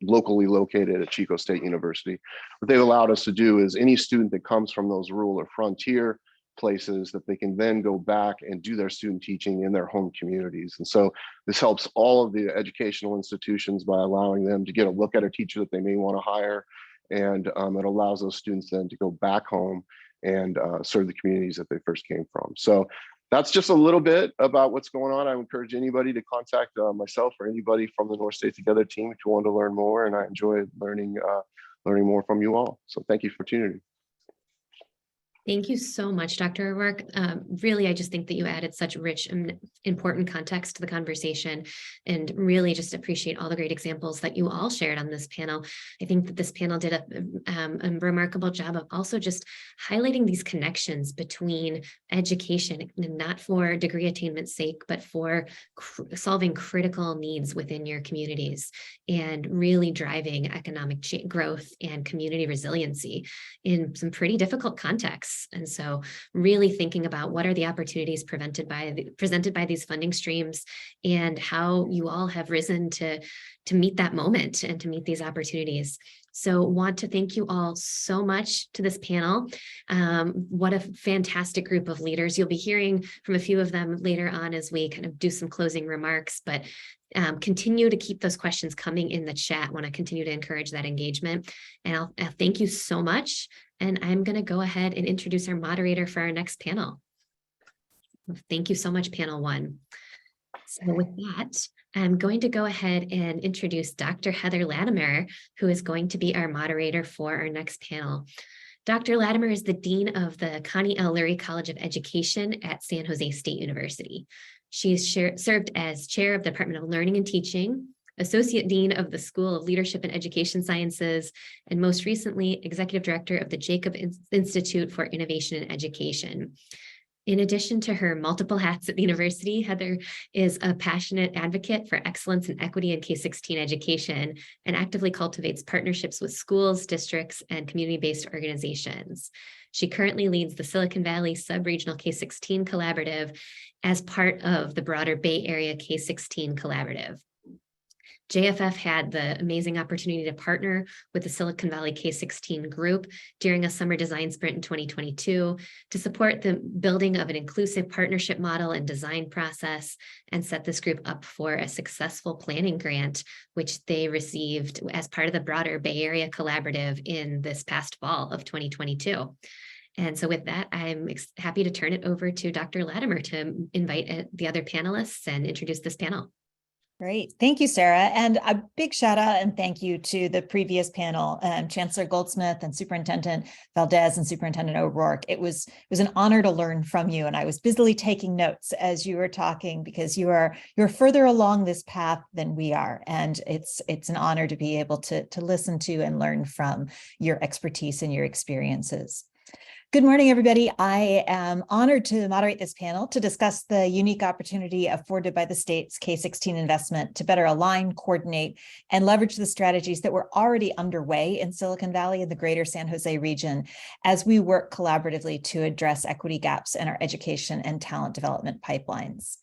locally located at Chico State University. What they've allowed us to do is any student that comes from those rural or frontier places, that they can then go back and do their student teaching in their home communities. And so this helps all of the educational institutions by allowing them to get a look at a teacher that they may want to hire. And it allows those students then to go back home and serve the communities that they first came from. So that's just a little bit about what's going on. I encourage anybody to contact myself or anybody from the North State Together team if you want to learn more. And I enjoy learning more from you all. So thank you for tuning in. Thank you so much, Dr. O'Rourke. Really, I just think that you added such rich and important context to the conversation, and really just appreciate all the great examples that you all shared on this panel. I think that this panel did a remarkable job of also just highlighting these connections between education, and not for degree attainment's sake, but for solving critical needs within your communities, and really driving economic growth and community resiliency in some pretty difficult contexts. And so really thinking about what are the opportunities presented by these funding streams, and how you all have risen to meet that moment and to meet these opportunities. So want to thank you all so much to this panel. What a fantastic group of leaders. You'll be hearing from a few of them later on as we kind of do some closing remarks, but continue to keep those questions coming in the chat. Want to continue to encourage that engagement. And I'll thank you so much. And I'm going to go ahead and introduce our moderator for our next panel. Thank you so much, panel 1. So with that, I'm going to go ahead and introduce Dr. Heather Latimer, who is going to be our moderator for our next panel. Dr. Latimer is the Dean of the Connie L. Lurie College of Education at San Jose State University. She has served as chair of the Department of Learning and Teaching, Associate Dean of the School of Leadership and Education Sciences, and most recently, Executive Director of the Jacob Institute for Innovation in Education. In addition to her multiple hats at the university, Heather is a passionate advocate for excellence and equity in K-16 education and actively cultivates partnerships with schools, districts, and community-based organizations. She currently leads the Silicon Valley Sub-Regional K-16 Collaborative as part of the broader Bay Area K-16 Collaborative. JFF had the amazing opportunity to partner with the Silicon Valley K-16 group during a summer design sprint in 2022 to support the building of an inclusive partnership model and design process and set this group up for a successful planning grant, which they received as part of the broader Bay Area Collaborative in this past fall of 2022. And so with that, I'm happy to turn it over to Dr. Latimer to invite the other panelists and introduce this panel. Great. Thank you, Sarah. And a big shout out and thank you to the previous panel, Chancellor Goldsmith and Superintendent Valdez and Superintendent O'Rourke. It was an honor to learn from you. And I was busily taking notes as you were talking because you're further along this path than we are. And it's an honor to be able to listen to and learn from your expertise and your experiences. Good morning, everybody. I am honored to moderate this panel to discuss the unique opportunity afforded by the state's K-16 investment to better align, coordinate, and leverage the strategies that were already underway in Silicon Valley and the greater San Jose region as we work collaboratively to address equity gaps in our education and talent development pipelines.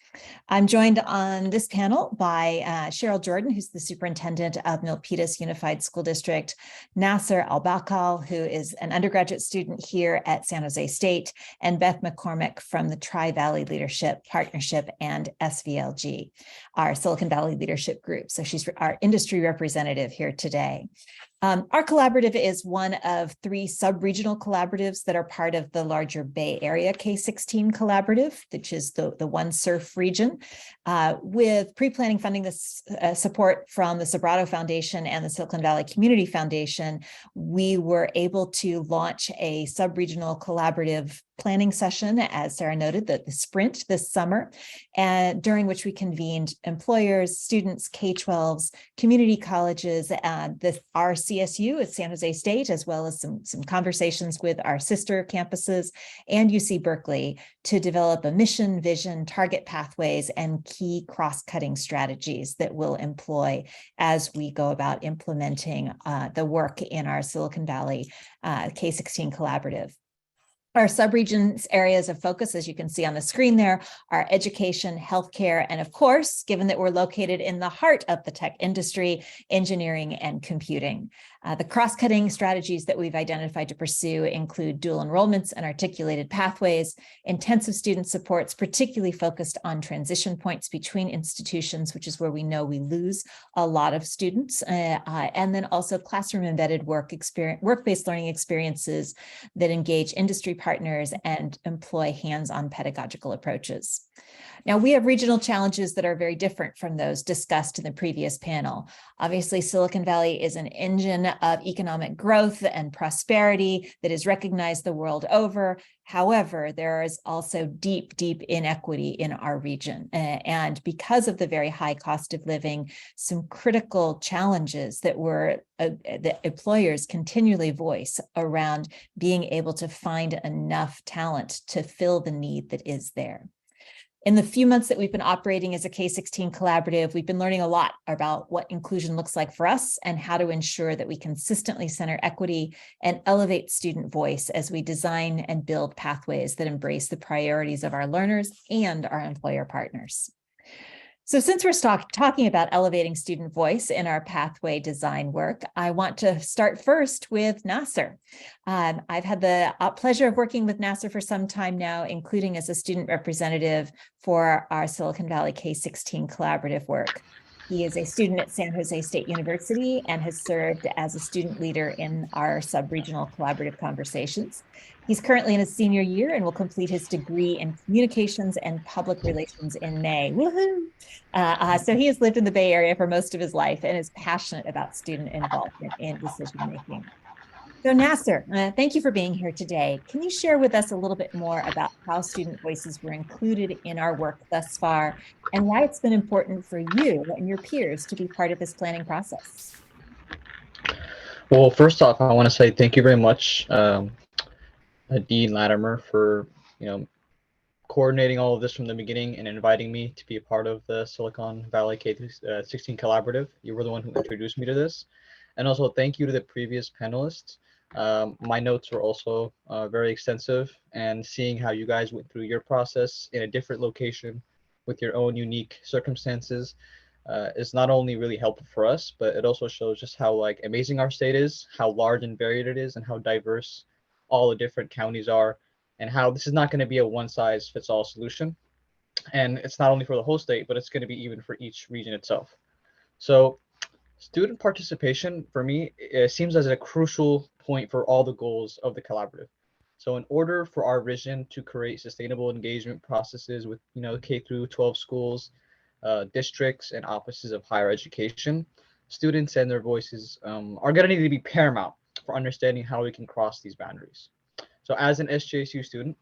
I'm joined on this panel by Cheryl Jordan, who's the superintendent of Milpitas Unified School District, Nasser Al-Bakal, who is an undergraduate student here at San Jose State, and Beth McCormick from the Tri-Valley Leadership Partnership and SVLG, our Silicon Valley Leadership Group. So she's our industry representative here today. Our collaborative is one of 3 sub-regional collaboratives that are part of the larger Bay Area K-16 collaborative, which is the one SURF region, with pre-planning funding this support from the Sobrato Foundation and the Silicon Valley Community Foundation. We were able to launch a sub-regional collaborative planning session, as Sarah noted, the sprint this summer, and during which we convened employers, students, K-12s, community colleges, our CSU at San Jose State, as well as some conversations with our sister campuses and UC Berkeley to develop a mission, vision, target pathways, and key cross-cutting strategies that we'll employ as we go about implementing the work in our Silicon Valley K-16 collaborative. Our subregions areas of focus, as you can see on the screen there, are education, healthcare, and of course, given that we're located in the heart of the tech industry, engineering and computing. The cross-cutting strategies that we've identified to pursue include dual enrollments and articulated pathways, intensive student supports, particularly focused on transition points between institutions, which is where we know we lose a lot of students, and then also classroom-embedded work-based learning experiences that engage industry partners and employ hands-on pedagogical approaches. Now, we have regional challenges that are very different from those discussed in the previous panel. Obviously, Silicon Valley is an engine of economic growth and prosperity that is recognized the world over. However, there is also deep inequity in our region. And because of the very high cost of living, some critical challenges that that employers continually voice around being able to find enough talent to fill the need that is there. In the few months that we've been operating as a K-16 collaborative, we've been learning a lot about what inclusion looks like for us and how to ensure that we consistently center equity and elevate student voice as we design and build pathways that embrace the priorities of our learners and our employer partners. So since we're talking about elevating student voice in our pathway design work, I want to start first with Nasser. I've had the pleasure of working with Nasser for some time now, including as a student representative for our Silicon Valley K-16 collaborative work. He is a student at San Jose State University and has served as a student leader in our sub-regional collaborative conversations. He's currently in his senior year and will complete his degree in communications and public relations in May. Woohoo! So he has lived in the Bay Area for most of his life and is passionate about student involvement in decision making. So Nasser, thank you for being here today. Can you share with us a little bit more about how student voices were included in our work thus far and why it's been important for you and your peers to be part of this planning process? Well, first off, I want to say thank you very much, Dean Latimer, for coordinating all of this from the beginning and inviting me to be a part of the Silicon Valley K-16 collaborative. You were the one who introduced me to this. And also thank you to the previous panelists. My notes were also very extensive, and seeing how you guys went through your process in a different location with your own unique circumstances is not only really helpful for us, but it also shows just how amazing our state is, how large and varied it is, and how diverse all the different counties are, and how this is not going to be a one-size-fits-all solution. And it's not only for the whole state, but it's going to be even for each region itself. So student participation for me seems as a crucial point for all the goals of the collaborative. So in order for our vision to create sustainable engagement processes with K through 12 schools, districts, and offices of higher education, students and their voices are going to need to be paramount for understanding how we can cross these boundaries. So as an SJSU student,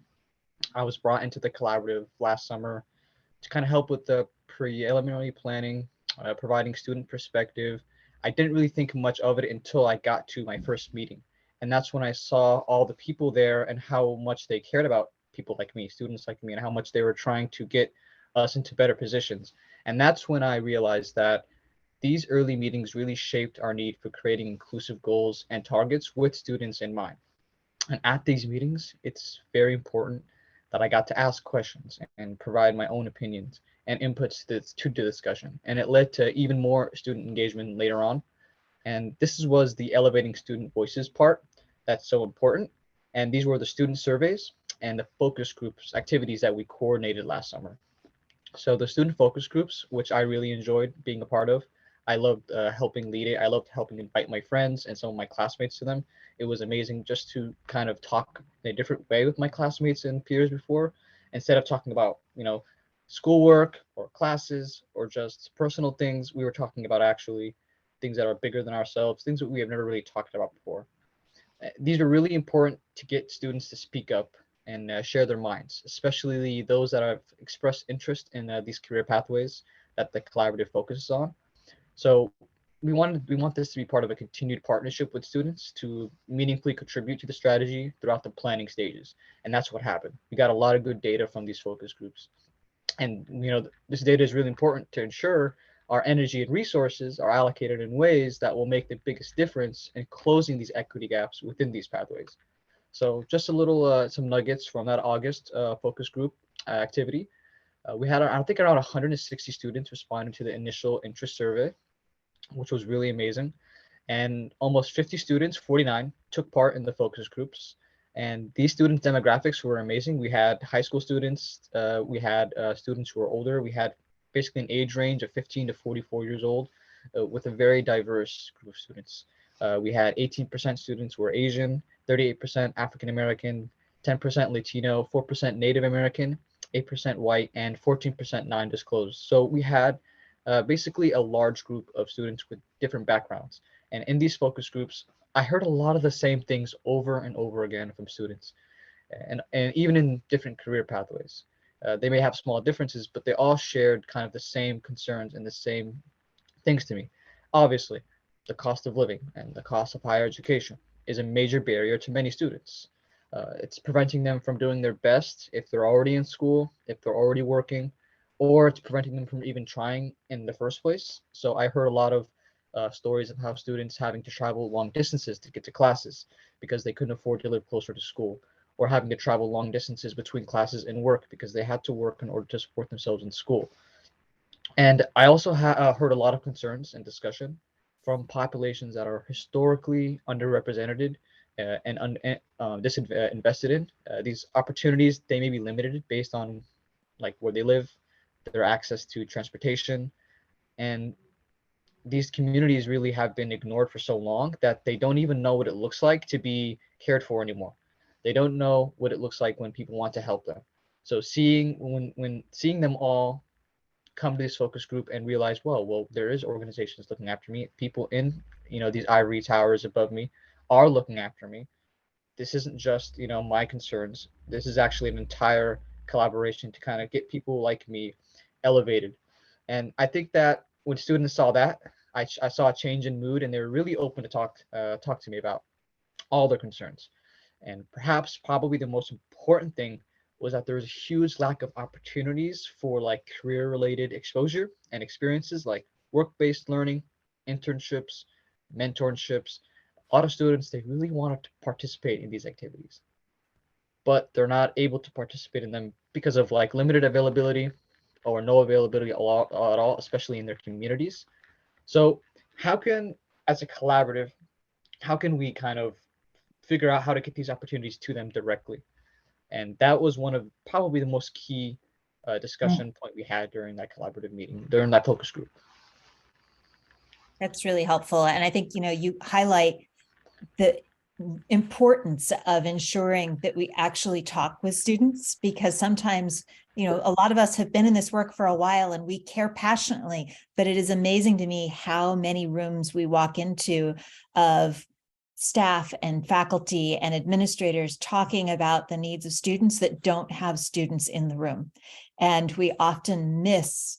I was brought into the collaborative last summer to kind of help with the preliminary planning, providing student perspective. I didn't really think much of it until I got to my first meeting. And that's when I saw all the people there and how much they cared about people like me, students like me, and how much they were trying to get us into better positions. And that's when I realized that these early meetings really shaped our need for creating inclusive goals and targets with students in mind. And at these meetings, it's very important that I got to ask questions and provide my own opinions and inputs to the discussion. And it led to even more student engagement later on. And this was the elevating student voices part that's so important. And these were the student surveys and the focus groups activities that we coordinated last summer. So the student focus groups, which I really enjoyed being a part of, I loved helping lead it. I loved helping invite my friends and some of my classmates to them. It was amazing just to kind of talk in a different way with my classmates and peers before, instead of talking about, schoolwork or classes or just personal things. We were talking about actually things that are bigger than ourselves, things that we have never really talked about before. These are really important to get students to speak up and share their minds, especially those that have expressed interest in these career pathways that the collaborative focuses on. So we want this to be part of a continued partnership with students to meaningfully contribute to the strategy throughout the planning stages. And that's what happened. We got a lot of good data from these focus groups. And this data is really important to ensure our energy and resources are allocated in ways that will make the biggest difference in closing these equity gaps within these pathways. So just a little some nuggets from that August focus group activity. We had, I think, around 160 students responding to the initial interest survey, which was really amazing. And almost 50 students, 49, took part in the focus groups. And these student demographics were amazing. We had high school students, we had students who were older. We had basically an age range of 15 to 44 years old with a very diverse group of students. We had 18% students who were Asian, 38% African American, 10% Latino, 4% Native American, 8% white, and 14% non-disclosed. So we had basically a large group of students with different backgrounds. And in these focus groups, I heard a lot of the same things over and over again from students, and even in different career pathways. They may have small differences, but they all shared kind of the same concerns and the same things to me. Obviously, the cost of living and the cost of higher education is a major barrier to many students. It's preventing them from doing their best if they're already in school, if they're already working, or it's preventing them from even trying in the first place. So I heard a lot of stories of how students having to travel long distances to get to classes because they couldn't afford to live closer to school, or having to travel long distances between classes and work because they had to work in order to support themselves in school. And I also heard a lot of concerns and discussion from populations that are historically underrepresented and disinvested in. These opportunities, they may be limited based on where they live, their access to transportation, and these communities really have been ignored for so long that they don't even know what it looks like to be cared for anymore. They don't know what it looks like when people want to help them. So when seeing them all come to this focus group and realize, well, there is organizations looking after me. People in, these ivory towers above me are looking after me. This isn't just, my concerns. This is actually an entire collaboration to kind of get people like me elevated. And I think that when students saw that, I saw a change in mood, and they were really open to talk to me about all their concerns. And perhaps probably the most important thing was that there was a huge lack of opportunities for like career related exposure and experiences like work-based learning, internships, mentorships. A lot of students, they really wanted to participate in these activities, but they're not able to participate in them because of like limited availability or no availability at all, especially in their communities. So how can, as a collaborative, how can we kind of figure out how to get these opportunities to them directly? And that was one of probably the most key discussion point we had during that collaborative meeting, during that focus group. That's really helpful. And I think, you highlight the importance of ensuring that we actually talk with students, because sometimes, a lot of us have been in this work for a while and we care passionately, but it is amazing to me how many rooms we walk into of staff and faculty and administrators talking about the needs of students that don't have students in the room. And we often miss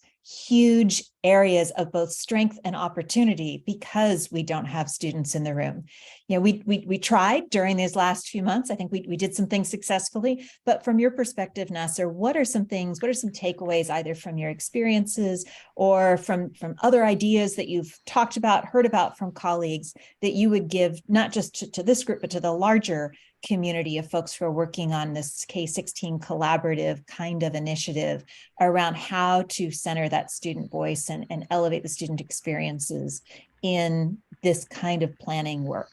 huge areas of both strength and opportunity because we don't have students in the room. We tried during these last few months. I think we did some things successfully, but from your perspective, Nasser, what are some takeaways either from your experiences or from other ideas that you've talked about, heard about from colleagues that you would give not just to this group, but to the larger community of folks who are working on this K-16 collaborative kind of initiative around how to center that student voice and elevate the student experiences in this kind of planning work?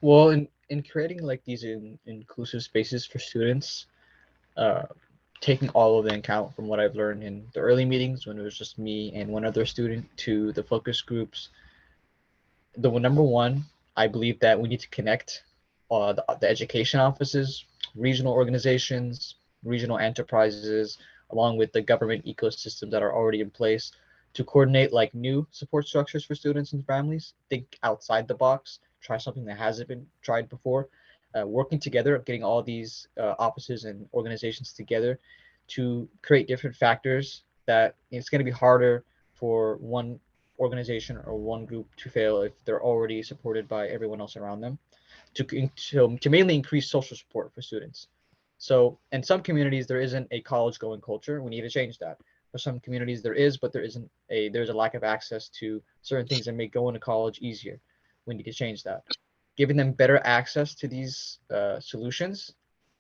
Well, in creating like these inclusive spaces for students, taking all of the account from what I've learned in the early meetings when it was just me and one other student to the focus groups, the number one, I believe that we need to connect the education offices, regional organizations, regional enterprises, along with the government ecosystems that are already in place to coordinate like new support structures for students and families. Think outside the box, try something that hasn't been tried before. Working together, getting all these offices and organizations together to create different factors that it's going to be harder for one organization or one group to fail if they're already supported by everyone else around them, to mainly increase social support for students. So in some communities, there isn't a college going culture. We need to change that. For some communities there is, but there's a lack of access to certain things that make going to college easier. We need to change that. Giving them better access to these solutions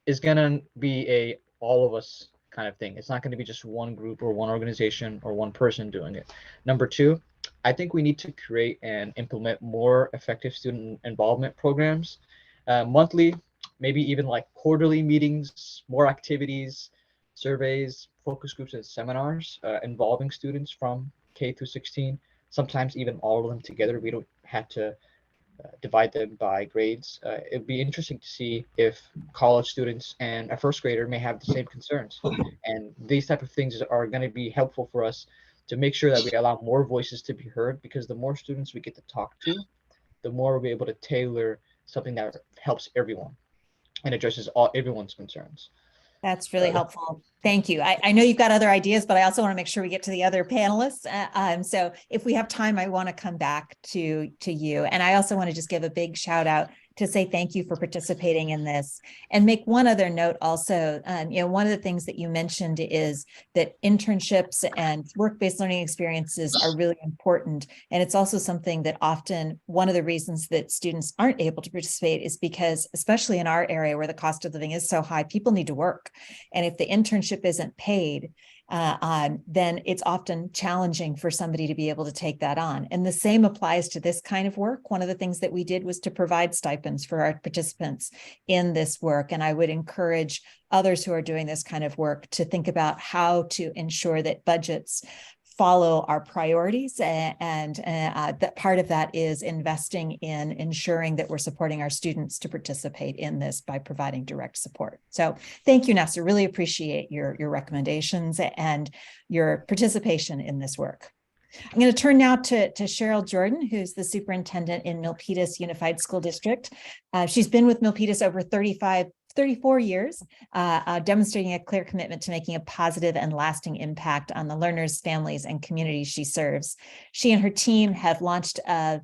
is gonna be a all of us kind of thing. It's not gonna be just one group or one organization or one person doing it. Number two, I think we need to create and implement more effective student involvement programs, monthly, maybe even like quarterly meetings, more activities, surveys, focus groups, and seminars involving students from K through 16, sometimes even all of them together. We don't have to divide them by grades. It'd be interesting to see if college students and a first grader may have the same concerns. And these type of things are going to be helpful for us to make sure that we allow more voices to be heard, because the more students we get to talk to, the more we'll be able to tailor something that helps everyone and addresses everyone's concerns. That's really helpful. Thank you. I know you've got other ideas, but I also want to make sure we get to the other panelists. So if we have time, I want to come back to you. And I also want to just give a big shout out to say thank you for participating in this, and make one other note also. One of the things that you mentioned is that internships and work-based learning experiences are really important. And it's also something that often one of the reasons that students aren't able to participate is because, especially in our area where the cost of living is so high, people need to work. And if the internship isn't paid, then it's often challenging for somebody to be able to take that on. And the same applies to this kind of work. One of the things that we did was to provide stipends for our participants in this work. And I would encourage others who are doing this kind of work to think about how to ensure that budgets follow our priorities, and that part of that is investing in ensuring that we're supporting our students to participate in this by providing direct support. So thank you, Nessa. Really appreciate your recommendations and your participation in this work. I'm going to turn now to Cheryl Jordan, who's the superintendent in Milpitas Unified School District. She's been with Milpitas over 34 years, demonstrating a clear commitment to making a positive and lasting impact on the learners, families, and communities she serves. She and her team have launched a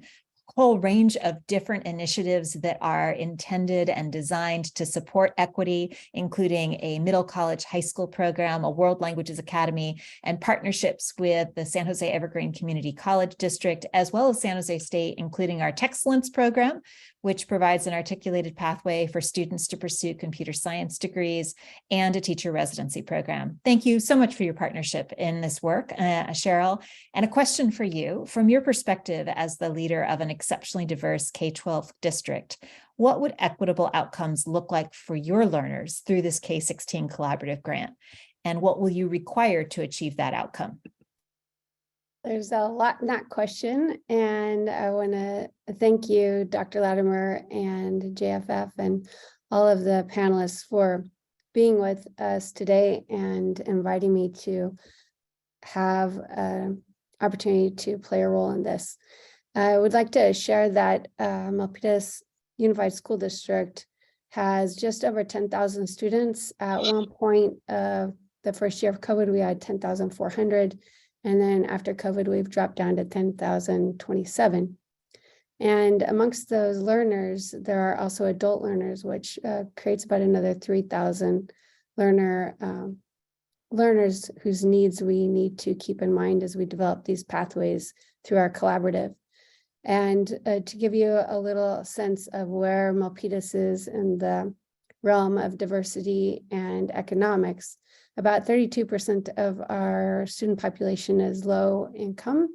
whole range of different initiatives that are intended and designed to support equity, including a middle college high school program, a World Languages Academy, and partnerships with the San Jose Evergreen Community College District, as well as San Jose State, including our Techcellence program, which provides an articulated pathway for students to pursue computer science degrees, and a teacher residency program. Thank you so much for your partnership in this work, Cheryl. And a question for you, from your perspective as the leader of an exceptionally diverse K-12 district, what would equitable outcomes look like for your learners through this K-16 collaborative grant? And what will you require to achieve that outcome? There's a lot in that question, and I want to thank you, Dr. Latimer and JFF and all of the panelists for being with us today and inviting me to have an opportunity to play a role in this. I would like to share that Milpitas Unified School District has just over 10,000 students. At one point, the first year of COVID, we had 10,400. And then after COVID, we've dropped down to 10,027. And amongst those learners, there are also adult learners, which creates about another 3,000 learners whose needs we need to keep in mind as we develop these pathways through our collaborative. And to give you a little sense of where Milpitas is in the realm of diversity and economics, about 32% of our student population is low income.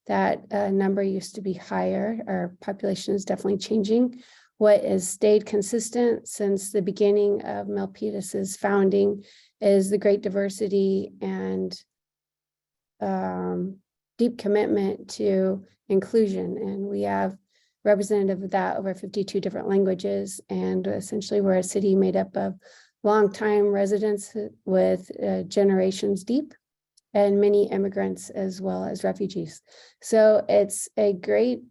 That number used to be higher. Our population is definitely changing. What has stayed consistent since the beginning of Milpitas's founding is the great diversity and deep commitment to inclusion. And we have representative of that over 52 different languages. And essentially we're a city made up of longtime residents with generations deep, and many immigrants as well as refugees. So it's a great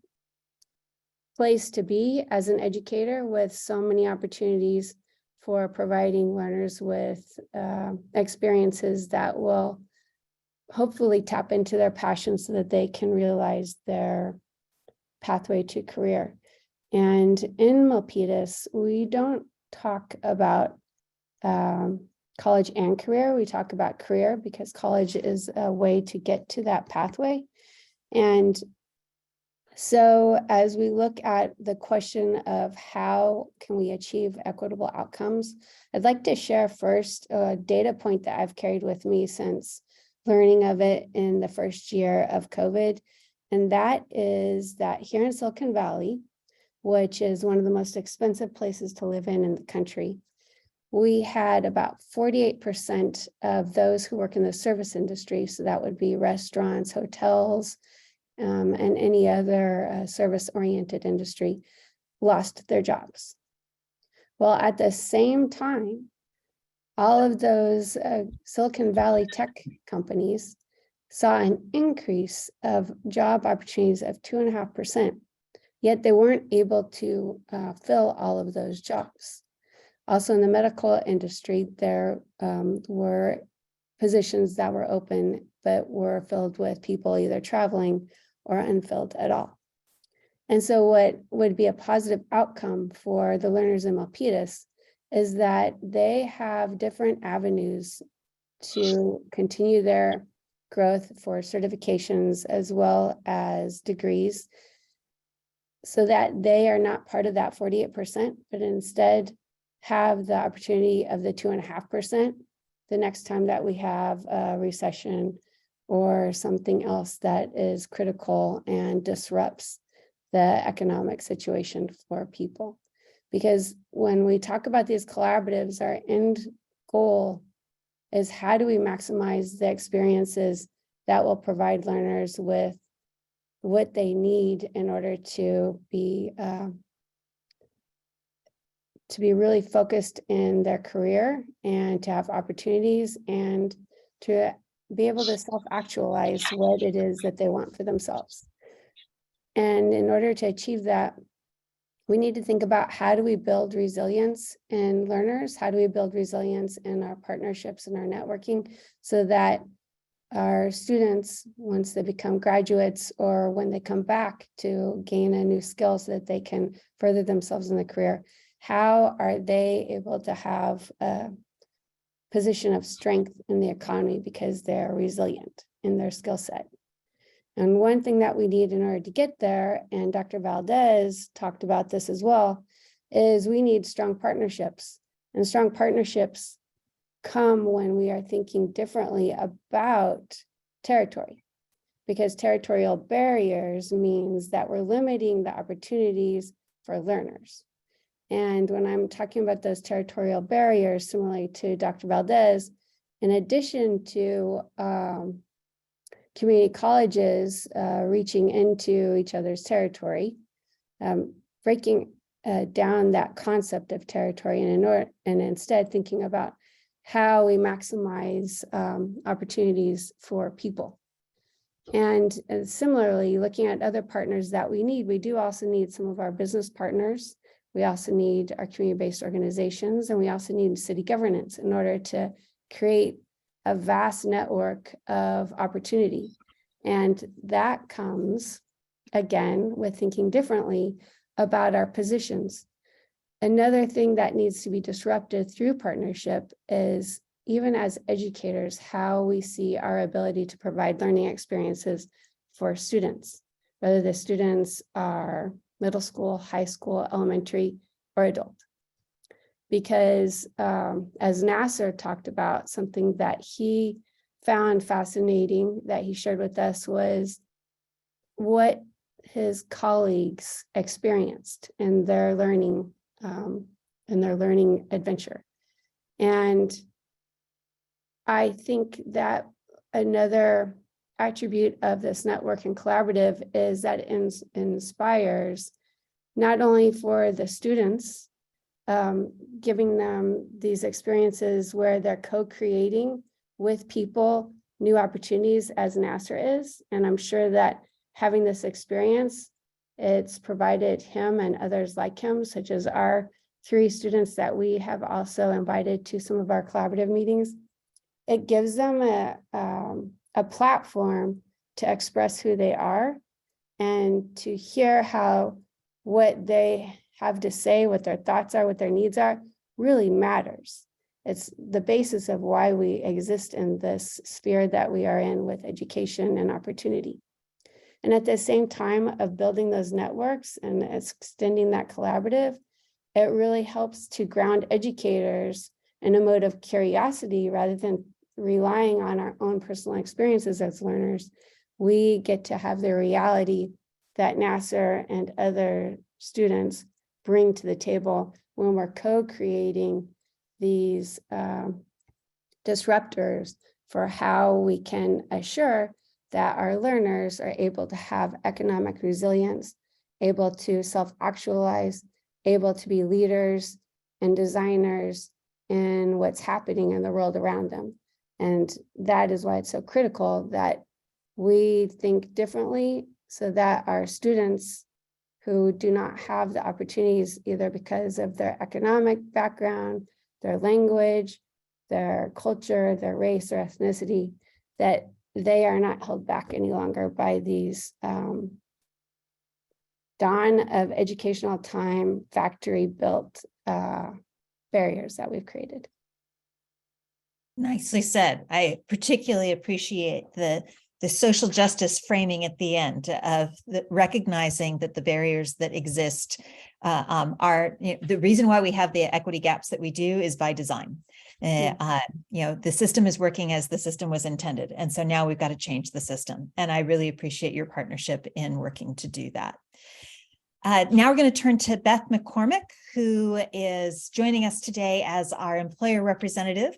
place to be as an educator with so many opportunities for providing learners with experiences that will hopefully tap into their passions so that they can realize their pathway to career. And in Milpitas, we don't talk about college and career. We talk about career because college is a way to get to that pathway. And so as we look at the question of how can we achieve equitable outcomes, I'd like to share first a data point that I've carried with me since learning of it in the first year of COVID. And that is that here in Silicon Valley, which is one of the most expensive places to live in the country, we had about 48% of those who work in the service industry, so that would be restaurants, hotels, and any other service-oriented industry, lost their jobs. Well, at the same time, all of those Silicon Valley tech companies saw an increase of job opportunities of 2.5%, yet they weren't able to fill all of those jobs. Also in the medical industry, there were positions that were open, but were filled with people either traveling or unfilled at all. And so what would be a positive outcome for the learners in Milpitas is that they have different avenues to continue their growth for certifications as well as degrees, so that they are not part of that 48%, but instead have the opportunity of the 2.5% the next time that we have a recession or something else that is critical and disrupts the economic situation for people. Because when we talk about these collaboratives, our end goal is how do we maximize the experiences that will provide learners with what they need in order to be really focused in their career and to have opportunities and to be able to self-actualize what it is that they want for themselves. And in order to achieve that, we need to think about how do we build resilience in learners? How do we build resilience in our partnerships and our networking so that our students, once they become graduates or when they come back to gain a new skill so that they can further themselves in the career, how are they able to have a position of strength in the economy because they're resilient in their skill set? And one thing that we need in order to get there, and Dr. Valdez talked about this as well, is we need strong partnerships. And strong partnerships come when we are thinking differently about territory, because territorial barriers means that we're limiting the opportunities for learners. And when I'm talking about those territorial barriers, similarly to Dr. Valdez, in addition to community colleges reaching into each other's territory, breaking down that concept of territory and instead thinking about how we maximize opportunities for people. And similarly, looking at other partners that we do also need some of our business partners. We also need our community-based organizations, and we also need city governance in order to create a vast network of opportunity. And that comes, again, with thinking differently about our positions. Another thing that needs to be disrupted through partnership is, even as educators, how we see our ability to provide learning experiences for students, whether the students are middle school, high school, elementary, or adult. Because as Nasser talked about, something that he found fascinating that he shared with us was what his colleagues experienced in their learning adventure. And I think that another attribute of this network and collaborative is that it inspires not only for the students, giving them these experiences where they're co-creating with people new opportunities, as Nasser is. And I'm sure that having this experience, it's provided him and others like him, such as our 3 students that we have also invited to some of our collaborative meetings. It gives them a platform to express who they are and to hear how what they have to say, what their thoughts are, what their needs are, really matters. It's the basis of why we exist in this sphere that we are in with education and opportunity. And at the same time of building those networks and extending that collaborative, it really helps to ground educators in a mode of curiosity rather than relying on our own personal experiences as learners. We get to have the reality that Nasser and other students bring to the table when we're co-creating these disruptors for how we can assure that our learners are able to have economic resilience, able to self-actualize, able to be leaders and designers in what's happening in the world around them. And that is why it's so critical that we think differently so that our students who do not have the opportunities, either because of their economic background, their language, their culture, their race or ethnicity, that they are not held back any longer by these dawn of educational time, factory built barriers that we've created. Nicely said. I particularly appreciate the social justice framing at the end of recognizing that the barriers that exist are, the reason why we have the equity gaps that we do is by design. The system is working as the system was intended. And so now we've got to change the system. And I really appreciate your partnership in working to do that. Now we're going to turn to Beth McCormick, who is joining us today as our employer representative.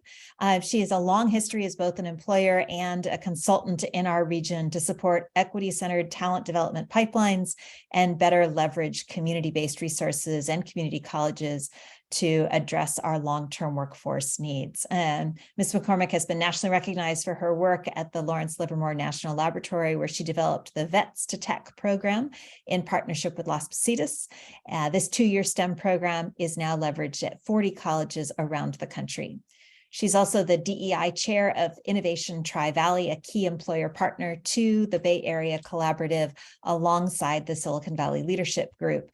She has a long history as both an employer and a consultant in our region to support equity-centered talent development pipelines and better leverage community-based resources and community colleges to address our long-term workforce needs. Ms. McCormick has been nationally recognized for her work at the Lawrence Livermore National Laboratory, where she developed the Vets to Tech program in partnership with Las Positas. This 2-year STEM program is now leveraged at 40 colleges around the country. She's also the DEI chair of Innovation Tri-Valley, a key employer partner to the Bay Area Collaborative, alongside the Silicon Valley Leadership Group,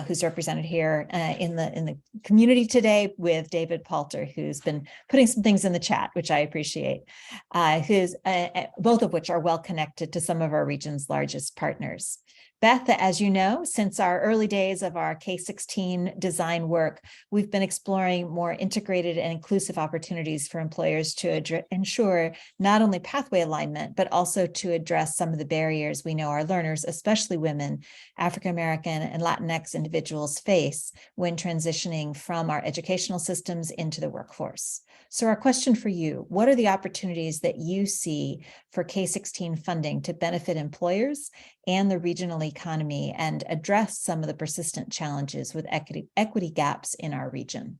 who's represented here in the community today with David Palter, who's been putting some things in the chat, which I appreciate, both of which are well connected to some of our region's largest partners. Beth, as you know, since our early days of our K-16 design work, we've been exploring more integrated and inclusive opportunities for employers to ensure not only pathway alignment, but also to address some of the barriers we know our learners, especially women, African American, and Latinx individuals face when transitioning from our educational systems into the workforce. So our question for you, what are the opportunities that you see for K-16 funding to benefit employers and the regional economy and address some of the persistent challenges with equity gaps in our region?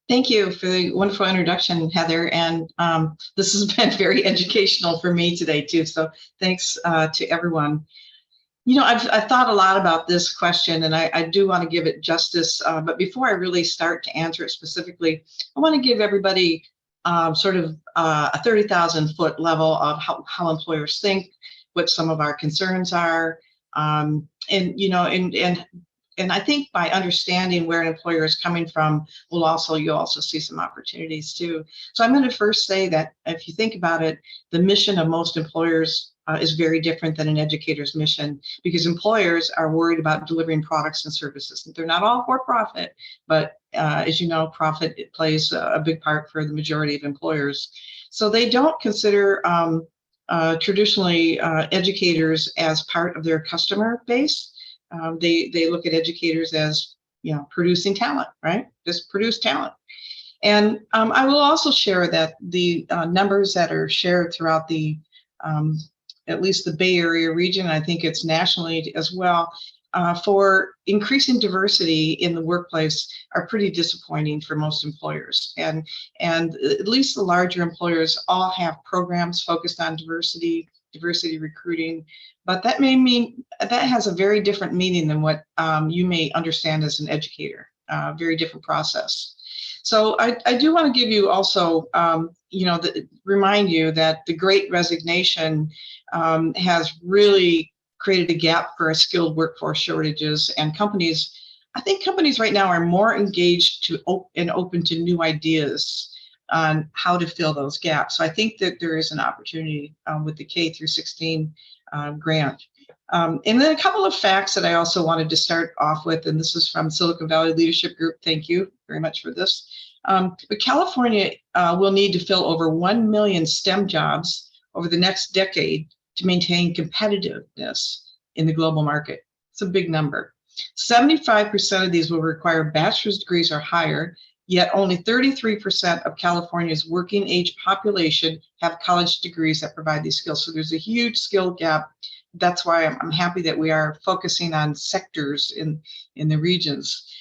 Thank you for the wonderful introduction, Heather. And this has been very educational for me today, too. So thanks to everyone. You know, I've thought a lot about this question, and I do want to give it justice. But before I really start to answer it specifically, I want to give everybody sort of a 30,000-foot level of how employers think, what some of our concerns are, and I think by understanding where an employer is coming from, you'll also see some opportunities too. So I'm going to first say that if you think about it, the mission of most employers is very different than an educator's mission, because employers are worried about delivering products and services. They're not all for profit, but as you know, profit plays a big part for the majority of employers. So they don't consider traditionally educators as part of their customer base. They look at educators as, producing talent, right? Just produce talent. And I will also share that the numbers that are shared throughout the at least the Bay Area region, I think it's nationally as well, for increasing diversity in the workplace are pretty disappointing for most employers. And at least the larger employers all have programs focused on diversity recruiting, but that may mean that has a very different meaning than what you may understand as an educator, very different process. So I do want to give you also, remind you that the Great Resignation has really created a gap for skilled workforce shortages, and I think companies right now are more engaged and open to new ideas on how to fill those gaps. So I think that there is an opportunity with the K-16 grant. And then a couple of facts that I also wanted to start off with, and this is from Silicon Valley Leadership Group. Thank you very much for this. But California will need to fill over 1 million STEM jobs over the next decade to maintain competitiveness in the global market. It's a big number. 75% of these will require bachelor's degrees or higher, yet only 33% of California's working age population have college degrees that provide these skills. So there's a huge skill gap. That's why I'm happy that we are focusing on sectors in the regions.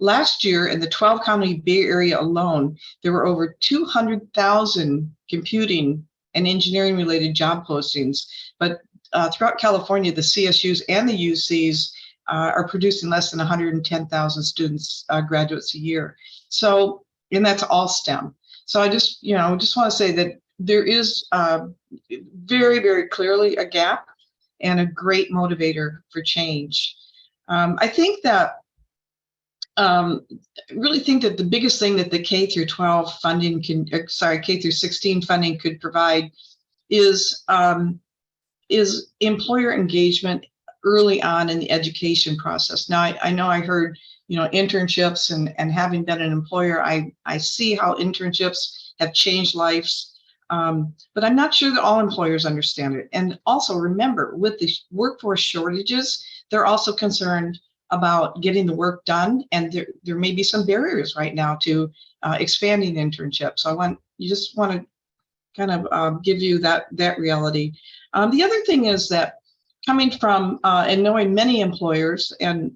Last year, in the 12-county Bay Area alone, there were over 200,000 computing and engineering-related job postings. But throughout California, the CSUs and the UCs are producing less than 110,000 students, graduates a year. So, and that's all STEM. So I just want to say that there is very, very clearly a gap and a great motivator for change. I think that really think that the biggest thing that the K-12 funding K-16 funding could provide is employer engagement early on in the education process. Now, I know I heard, internships, and having been an employer, I see how internships have changed lives. But I'm not sure that all employers understand it. And also remember, with the workforce shortages, they're also concerned about getting the work done. And there may be some barriers right now to expanding internships. So you just want to kind of give you that reality. The other thing is that coming from and knowing many employers, and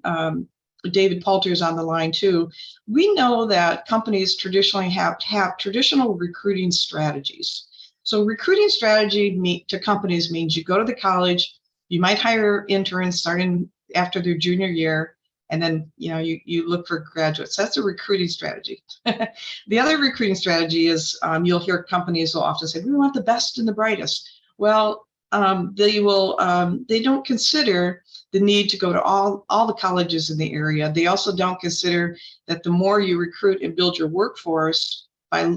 David Poulter is on the line too, we know that companies traditionally have traditional recruiting strategies. So recruiting strategy to companies means you go to the college, you might hire interns starting after their junior year, and then you look for graduates. That's a recruiting strategy. The other recruiting strategy is you'll hear companies will often say, we want the best and the brightest. Well, they don't consider the need to go to all the colleges in the area. They also don't consider that the more you recruit and build your workforce by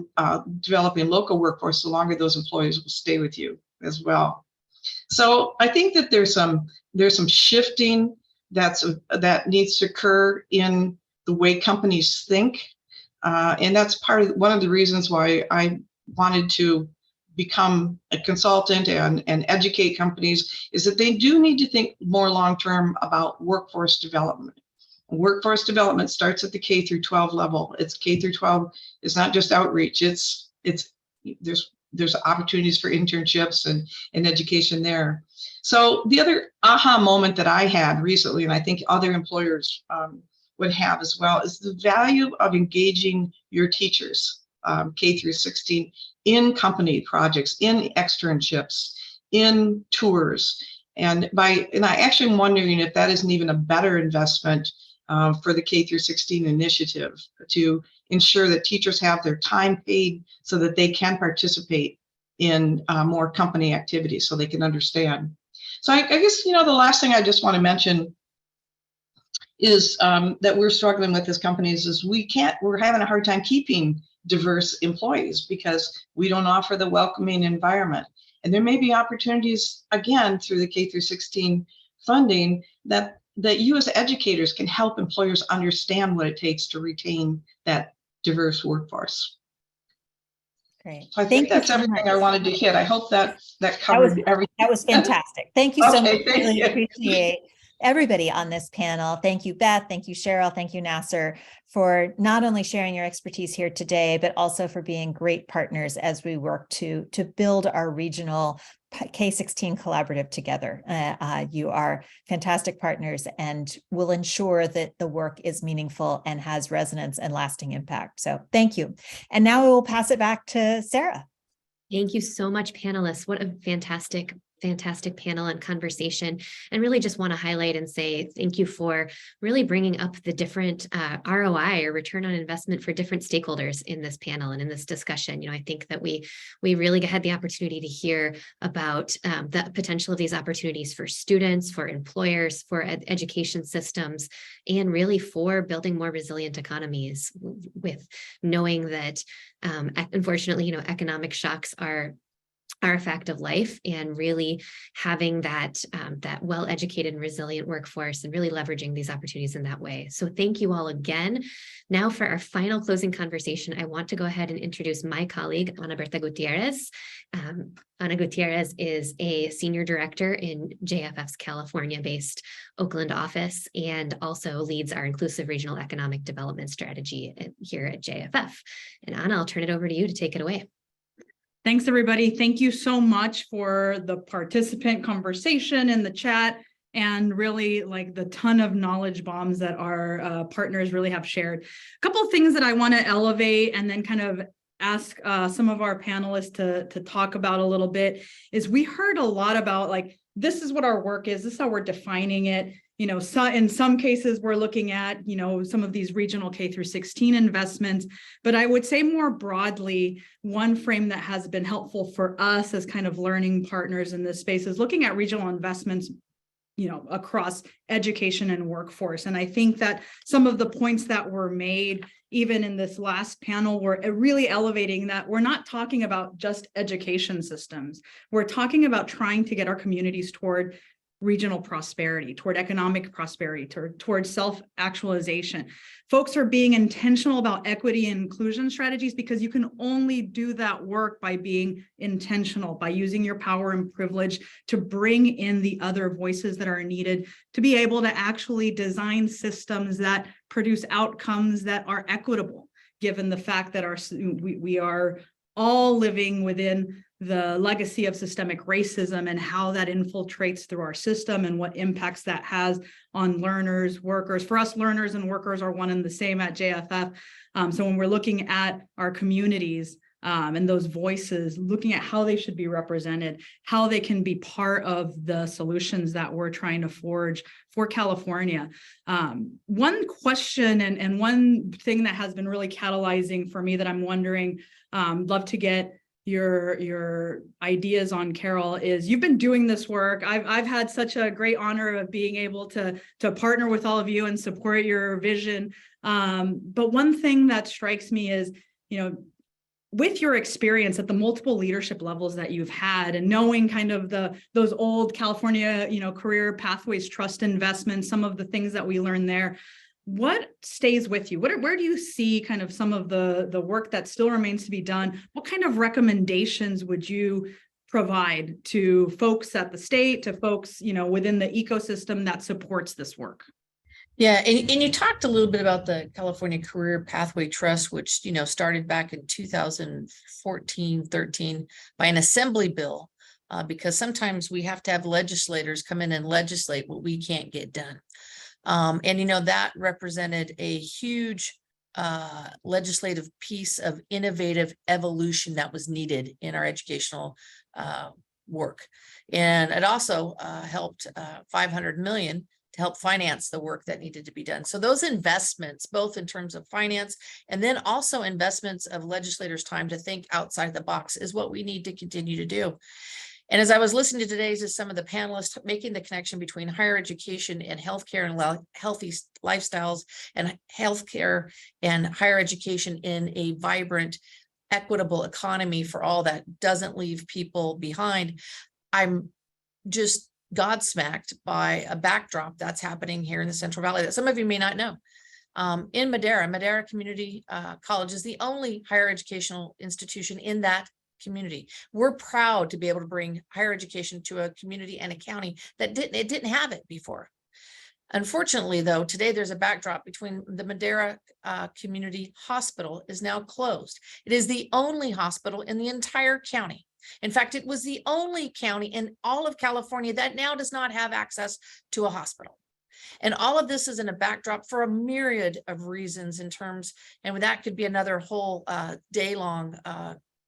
developing local workforce, the longer those employees will stay with you as well. So I think that there's some shifting that needs to occur in the way companies think, and that's one of the reasons why I wanted to become a consultant and educate companies, is that they do need to think more long-term about workforce development. Workforce development starts at the K through 12 level. It's K through 12. It's not just outreach. There's opportunities for internships and education there. So the other aha moment that I had recently, and I think other employers would have as well, is the value of engaging your teachers, K through 16, in company projects, in externships, in tours. And I actually am wondering if that isn't even a better investment for the K through 16 initiative, to ensure that teachers have their time paid so that they can participate in more company activities, so they can understand. So I guess, the last thing I just want to mention is that we're struggling with as companies is we're having a hard time keeping diverse employees because we don't offer the welcoming environment. And there may be opportunities, again, through the K through 16 funding that you as educators can help employers understand what it takes to retain that diverse workforce. Great. So I think that's everything I wanted to hit. I hope that covered everything. That was fantastic. Thank you so much. Thank Really you. appreciate everybody on this panel. Thank you, Beth. Thank you, Cheryl. Thank you, Nasser, for not only sharing your expertise here today, but also for being great partners as we work to build our regional K-16 collaborative together. You are fantastic partners and will ensure that the work is meaningful and has resonance and lasting impact. So thank you. And now we will pass it back to Sarah. Thank you so much, panelists. What a fantastic panel and conversation, and really just want to highlight and say thank you for really bringing up the different ROI or return on investment for different stakeholders in this panel and in this discussion. I think that we really had the opportunity to hear about the potential of these opportunities for students, for employers, for education systems, and really for building more resilient economies, with knowing that unfortunately, economic shocks are a fact of life, and really having that well-educated and resilient workforce and really leveraging these opportunities in that way. So thank you all again. Now for our final closing conversation, I want to go ahead and introduce my colleague, Ana Berta Gutierrez. Ana Gutierrez is a senior director in JFF's California-based Oakland office, and also leads our inclusive regional economic development strategy here at JFF. And Ana, I'll turn it over to you to take it away. Thanks, everybody. Thank you so much for the participant conversation in the chat, and really like the ton of knowledge bombs that our partners really have shared. A couple of things that I want to elevate and then kind of ask some of our panelists to talk about a little bit is, we heard a lot about like, this is what our work is, this is how we're defining it. So in some cases, we're looking at, some of these regional K through 16 investments, but I would say more broadly, one frame that has been helpful for us as kind of learning partners in this space is looking at regional investments, across education and workforce. And I think that some of the points that were made, even in this last panel, were really elevating that we're not talking about just education systems. We're talking about trying to get our communities toward regional prosperity, toward economic prosperity, toward self-actualization. Folks are being intentional about equity and inclusion strategies because you can only do that work by being intentional, by using your power and privilege to bring in the other voices that are needed to be able to actually design systems that produce outcomes that are equitable, given the fact that we are all living within the legacy of systemic racism and how that infiltrates through our system and what impacts that has on learners, workers. For us, learners and workers are one and the same at JFF. So when we're looking at our communities and those voices, looking at how they should be represented, how they can be part of the solutions that we're trying to forge for California. One question and one thing that has been really catalyzing for me that I'm wondering, love to get your ideas on, Carol, is you've been doing this work. I've had such a great honor of being able to partner with all of you and support your vision. But one thing that strikes me is, with your experience at the multiple leadership levels that you've had and knowing kind of those old California, career pathways, trust investments, some of the things that we learned there, what stays with you? Where do you see kind of some of the work that still remains to be done? What kind of recommendations would you provide to folks at the state, to folks, within the ecosystem that supports this work? Yeah, and you talked a little bit about the California Career Pathway Trust, which, started back in 2014, 13 by an assembly bill, because sometimes we have to have legislators come in and legislate what we can't get done. And that represented a huge legislative piece of innovative evolution that was needed in our educational work. And it also helped $500 million to help finance the work that needed to be done. So those investments, both in terms of finance and then also investments of legislators' time to think outside the box, is what we need to continue to do. And as I was listening to today's to some of the panelists making the connection between higher education and healthcare and healthy lifestyles and healthcare and higher education in a vibrant, equitable economy for all that doesn't leave people behind, I'm just godsmacked by a backdrop that's happening here in the Central Valley that some of you may not know. In Madera Community College is the only higher educational institution in that community. We're proud to be able to bring higher education to a community and a county that didn't have it before. Unfortunately, though, today there's a backdrop between the Madera Community Hospital is now closed. It is the only hospital in the entire county. In fact, it was the only county in all of California that now does not have access to a hospital. And all of this is in a backdrop for a myriad of reasons in terms, and that could be another whole day-long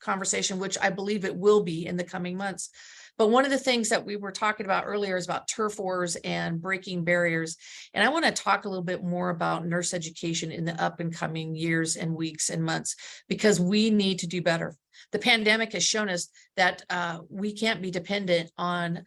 conversation, which I believe it will be in the coming months. But one of the things that we were talking about earlier is about turf wars and breaking barriers. And I want to talk a little bit more about nurse education in the up and coming years and weeks and months, because we need to do better. The pandemic has shown us that we can't be dependent on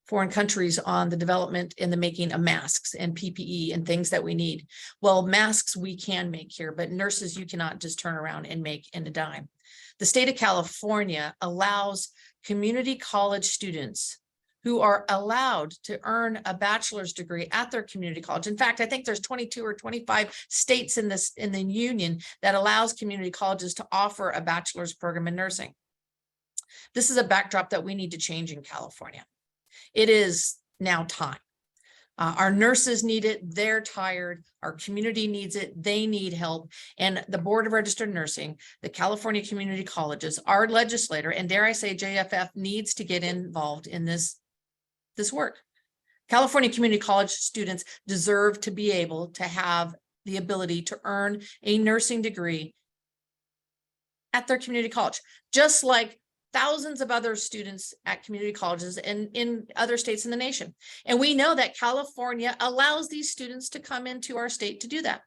foreign countries on the development and the making of masks and PPE and things that we need. Well, masks we can make here, but nurses you cannot just turn around and make in a dime. The state of California allows community college students who are allowed to earn a bachelor's degree at their community college. In fact, I think there's 22 or 25 states in the union that allows community colleges to offer a bachelor's program in nursing. This is a backdrop that we need to change in California. It is now time. Our nurses need it. They're tired. Our community needs it. They need help. And the Board of Registered Nursing, the California Community Colleges, our legislator, and dare I say JFF needs to get involved in this work. California Community College students deserve to be able to have the ability to earn a nursing degree at their community college, just like thousands of other students at community colleges and in other states in the nation. And we know that California allows these students to come into our state to do that.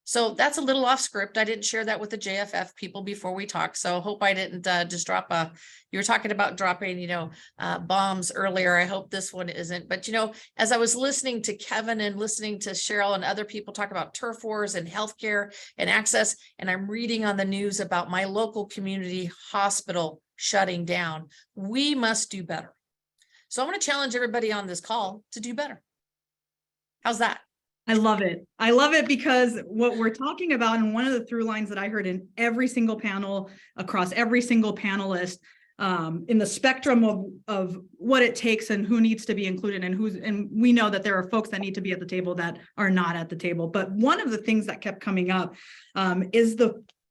So that's a little off script. I didn't share that with the JFF people before we talked. So hope I didn't just drop you were talking about dropping, bombs earlier. I hope this one isn't. But, as I was listening to Kevin and listening to Cheryl and other people talk about turf wars and healthcare and access, and I'm reading on the news about my local community hospital shutting down, we must do better. So I'm going to challenge everybody on this call to do better. How's that? I love it. I love it because what we're talking about, and one of the through lines that I heard in every single panel, across every single panelist, in the spectrum of what it takes and who needs to be included and we know that there are folks that need to be at the table that are not at the table. But one of the things that kept coming up is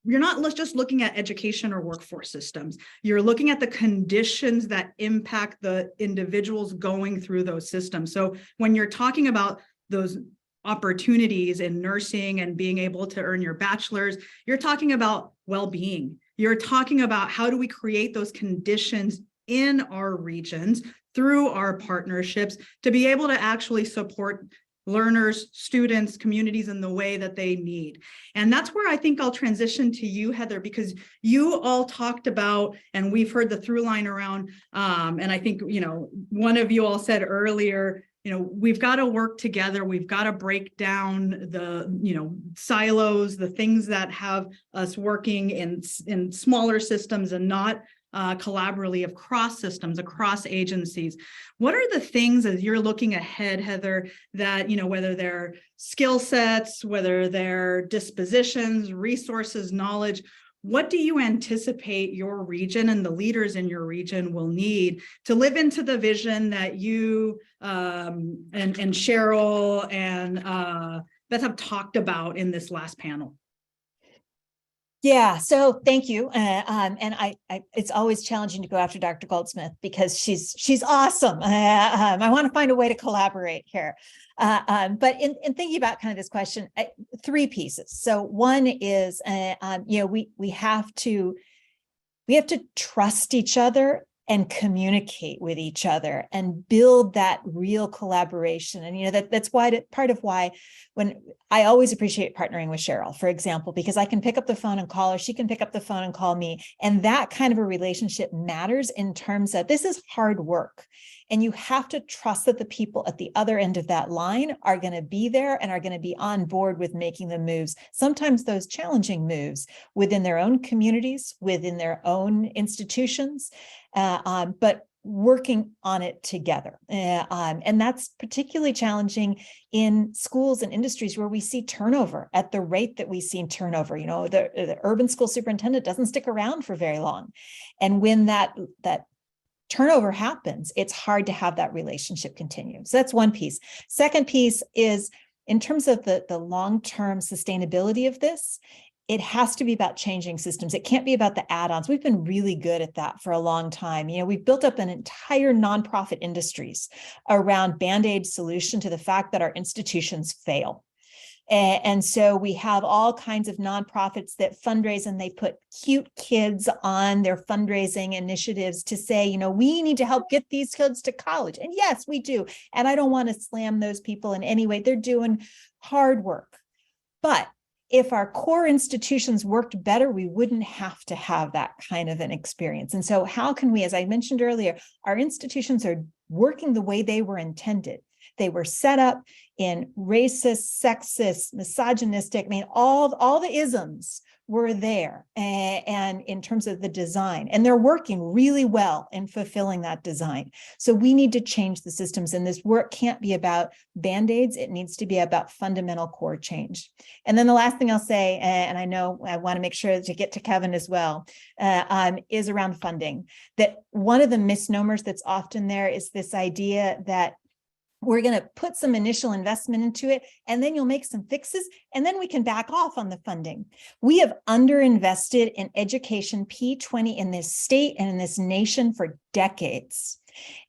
you're not just looking at education or workforce systems. You're looking at the conditions that impact the individuals going through those systems. So when you're talking about those opportunities in nursing and being able to earn your bachelor's, you're talking about well-being. You're talking about how do we create those conditions in our regions through our partnerships to be able to actually support learners, students, communities in the way that they need. And that's where I think I'll transition to you, Heather, because you all talked about, and we've heard the through line around, and I think, one of you all said earlier, we've got to work together. We've got to break down the, silos, the things that have us working in smaller systems and not collaboratively across systems, across agencies. What are the things as you're looking ahead, Heather, that, whether they're skill sets, whether they're dispositions, resources, knowledge, what do you anticipate your region and the leaders in your region will need to live into the vision that you and Cheryl and Beth have talked about in this last panel? Yeah, so thank you. And I it's always challenging to go after Dr. Goldsmith because she's awesome. I want to find a way to collaborate here. But in thinking about kind of this question, 3 pieces. So one is, we have to trust each other and communicate with each other and build that real collaboration. And, that's why part of why when I always appreciate partnering with Cheryl, for example, because I can pick up the phone and call her, she can pick up the phone and call me. And that kind of a relationship matters in terms of this is hard work. And you have to trust that the people at the other end of that line are going to be there and are going to be on board with making the moves, sometimes those challenging moves within their own communities, within their own institutions, but working on it together. And that's particularly challenging in schools and industries where we see turnover at the rate that we see turnover. The urban school superintendent doesn't stick around for very long. And when that turnover happens, it's hard to have that relationship continue. So that's one piece. Second piece is in terms of the long-term sustainability of this, it has to be about changing systems. It can't be about the add-ons. We've been really good at that for a long time. We've built up an entire nonprofit industries around Band-Aid solution to the fact that our institutions fail. And so we have all kinds of nonprofits that fundraise and they put cute kids on their fundraising initiatives to say, we need to help get these kids to college. And yes, we do. And I don't want to slam those people in any way. They're doing hard work. But if our core institutions worked better, we wouldn't have to have that kind of an experience. And so how can we, as I mentioned earlier, our institutions are working the way they were intended. They were set up in racist, sexist, misogynistic, all the isms were there and in terms of the design, and they're working really well in fulfilling that design. So we need to change the systems, and this work can't be about Band-Aids. It needs to be about fundamental core change. And then the last thing I'll say, and I know I want to make sure to get to Kevin as well, is around funding. That one of the misnomers that's often there is this idea that we're going to put some initial investment into it, and then you'll make some fixes, and then we can back off on the funding. We have underinvested in education P20 in this state and in this nation for decades.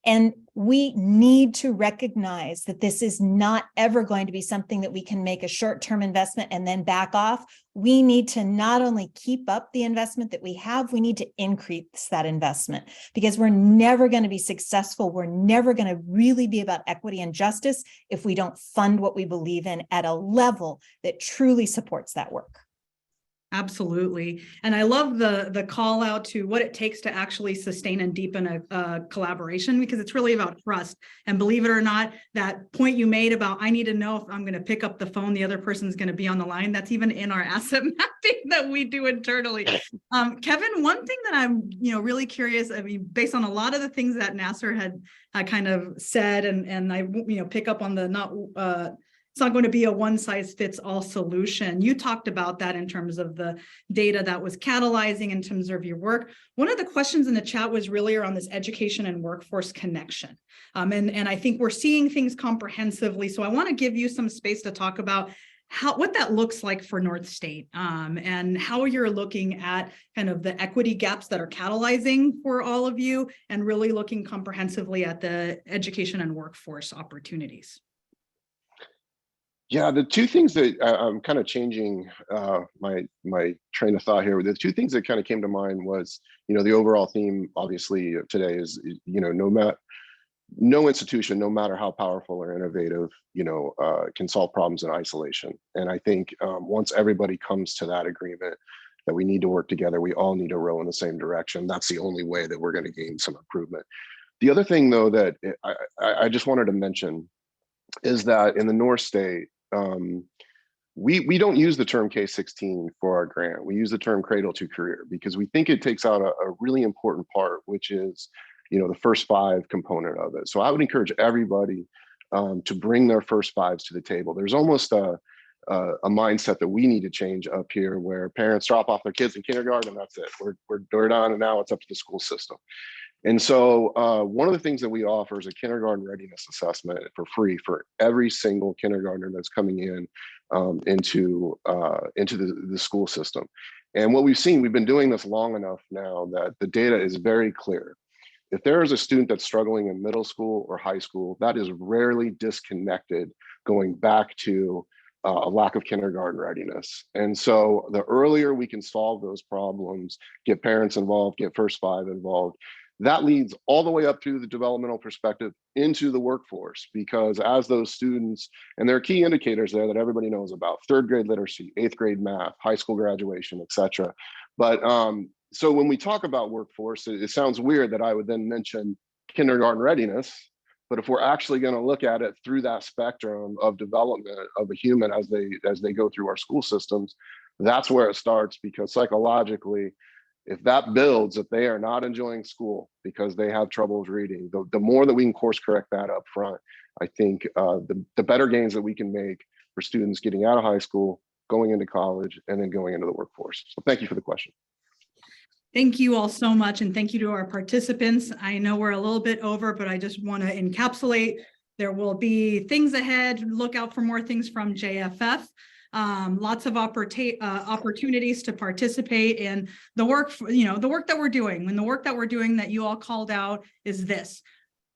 And we need to recognize that this is not ever going to be something that we can make a short-term investment and then back off. We need to not only keep up the investment that we have, we need to increase that investment, because we're never going to be successful. We're never going to really be about equity and justice if we don't fund what we believe in at a level that truly supports that work. Absolutely. And I love the call out to what it takes to actually sustain and deepen a collaboration, because it's really about trust. And believe it or not, that point you made about, I need to know if I'm going to pick up the phone, the other person's going to be on the line. That's even in our asset mapping that we do internally. Kevin, one thing that I'm, really curious, I mean, based on a lot of the things that Nasser had kind of said, and I, pick up on the it's not going to be a one-size-fits-all solution. You talked about that in terms of the data that was catalyzing in terms of your work. One of the questions in the chat was really around this education and workforce connection. And I think we're seeing things comprehensively. So I want to give you some space to talk about what that looks like for North State, and how you're looking at kind of the equity gaps that are catalyzing for all of you, and really looking comprehensively at the education and workforce opportunities. Yeah, the two things that I'm kind of changing my train of thought here. The two things that kind of came to mind was, the overall theme, obviously, of today is, no institution, no matter how powerful or innovative, can solve problems in isolation. And I think once everybody comes to that agreement that we need to work together, we all need to row in the same direction. That's the only way that we're going to gain some improvement. The other thing, though, that I just wanted to mention is that in the North State, we don't use the term K-16 for our grant. We use the term cradle to career because we think it takes out a really important part, which is, the first 5 component of it. So I would encourage everybody to bring their first 5s to the table. There's almost a mindset that we need to change up here, where parents drop off their kids in kindergarten and that's it. We're done, and now it's up to the school system. And so one of the things that we offer is a kindergarten readiness assessment for free for every single kindergartner that's coming into the school system. And what we've seen, we've been doing this long enough now that the data is very clear. If there is a student that's struggling in middle school or high school, that is rarely disconnected going back to a lack of kindergarten readiness. And so the earlier we can solve those problems, get parents involved, get first 5 involved, that leads all the way up through the developmental perspective into the workforce, because as those students, and there are key indicators there that everybody knows about: 3rd grade literacy, 8th grade math, high school graduation, etc. But so when we talk about workforce, it sounds weird that I would then mention kindergarten readiness. But if we're actually going to look at it through that spectrum of development of a human as they go through our school systems, that's where it starts. Because psychologically, if that builds, if they are not enjoying school because they have troubles reading, the more that we can course correct that up front, I think the better gains that we can make for students getting out of high school, going into college, and then going into the workforce. So thank you for the question. Thank you all so much. And thank you to our participants. I know we're a little bit over, but I just want to encapsulate. There will be things ahead. Look out for more things from JFF. Lots of opportunities to participate in the work, the work that we're doing. And the work that we're doing that you all called out is this.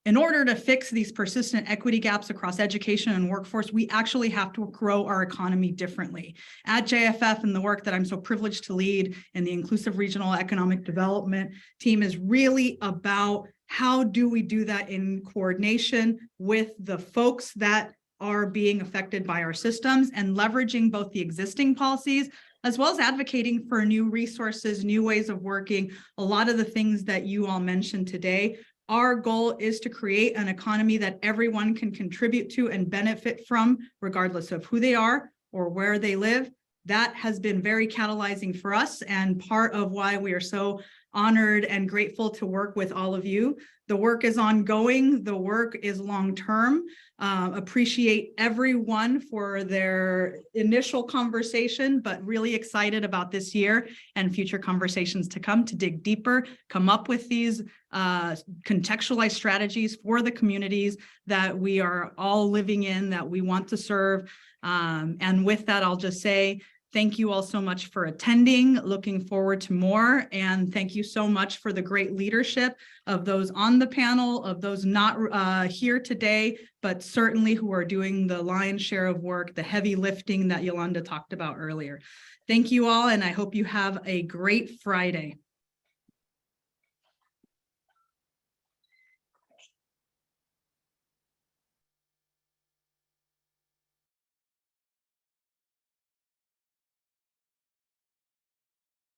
In order to fix these persistent equity gaps across education and workforce, we actually have to grow our economy differently. At JFF, and the work that I'm so privileged to lead in the Inclusive Regional Economic Development team is really about how do we do that in coordination with the folks that are being affected by our systems, and leveraging both the existing policies as well as advocating for new resources, new ways of working. A lot of the things that you all mentioned today. Our goal is to create an economy that everyone can contribute to and benefit from, regardless of who they are or where they live. That has been very catalyzing for us, and part of why we are so honored and grateful to work with all of you. The work is ongoing. The work is long-term. Appreciate everyone for their initial conversation, but really excited about this year and future conversations to come to dig deeper, come up with these contextualized strategies for the communities that we are all living in, that we want to serve. And with that, I'll just say, thank you all so much for attending. Looking forward to more. And thank you so much for the great leadership of those on the panel, of those not here today, but certainly who are doing the lion's share of work, the heavy lifting that Yolanda talked about earlier. Thank you all, and I hope you have a great Friday.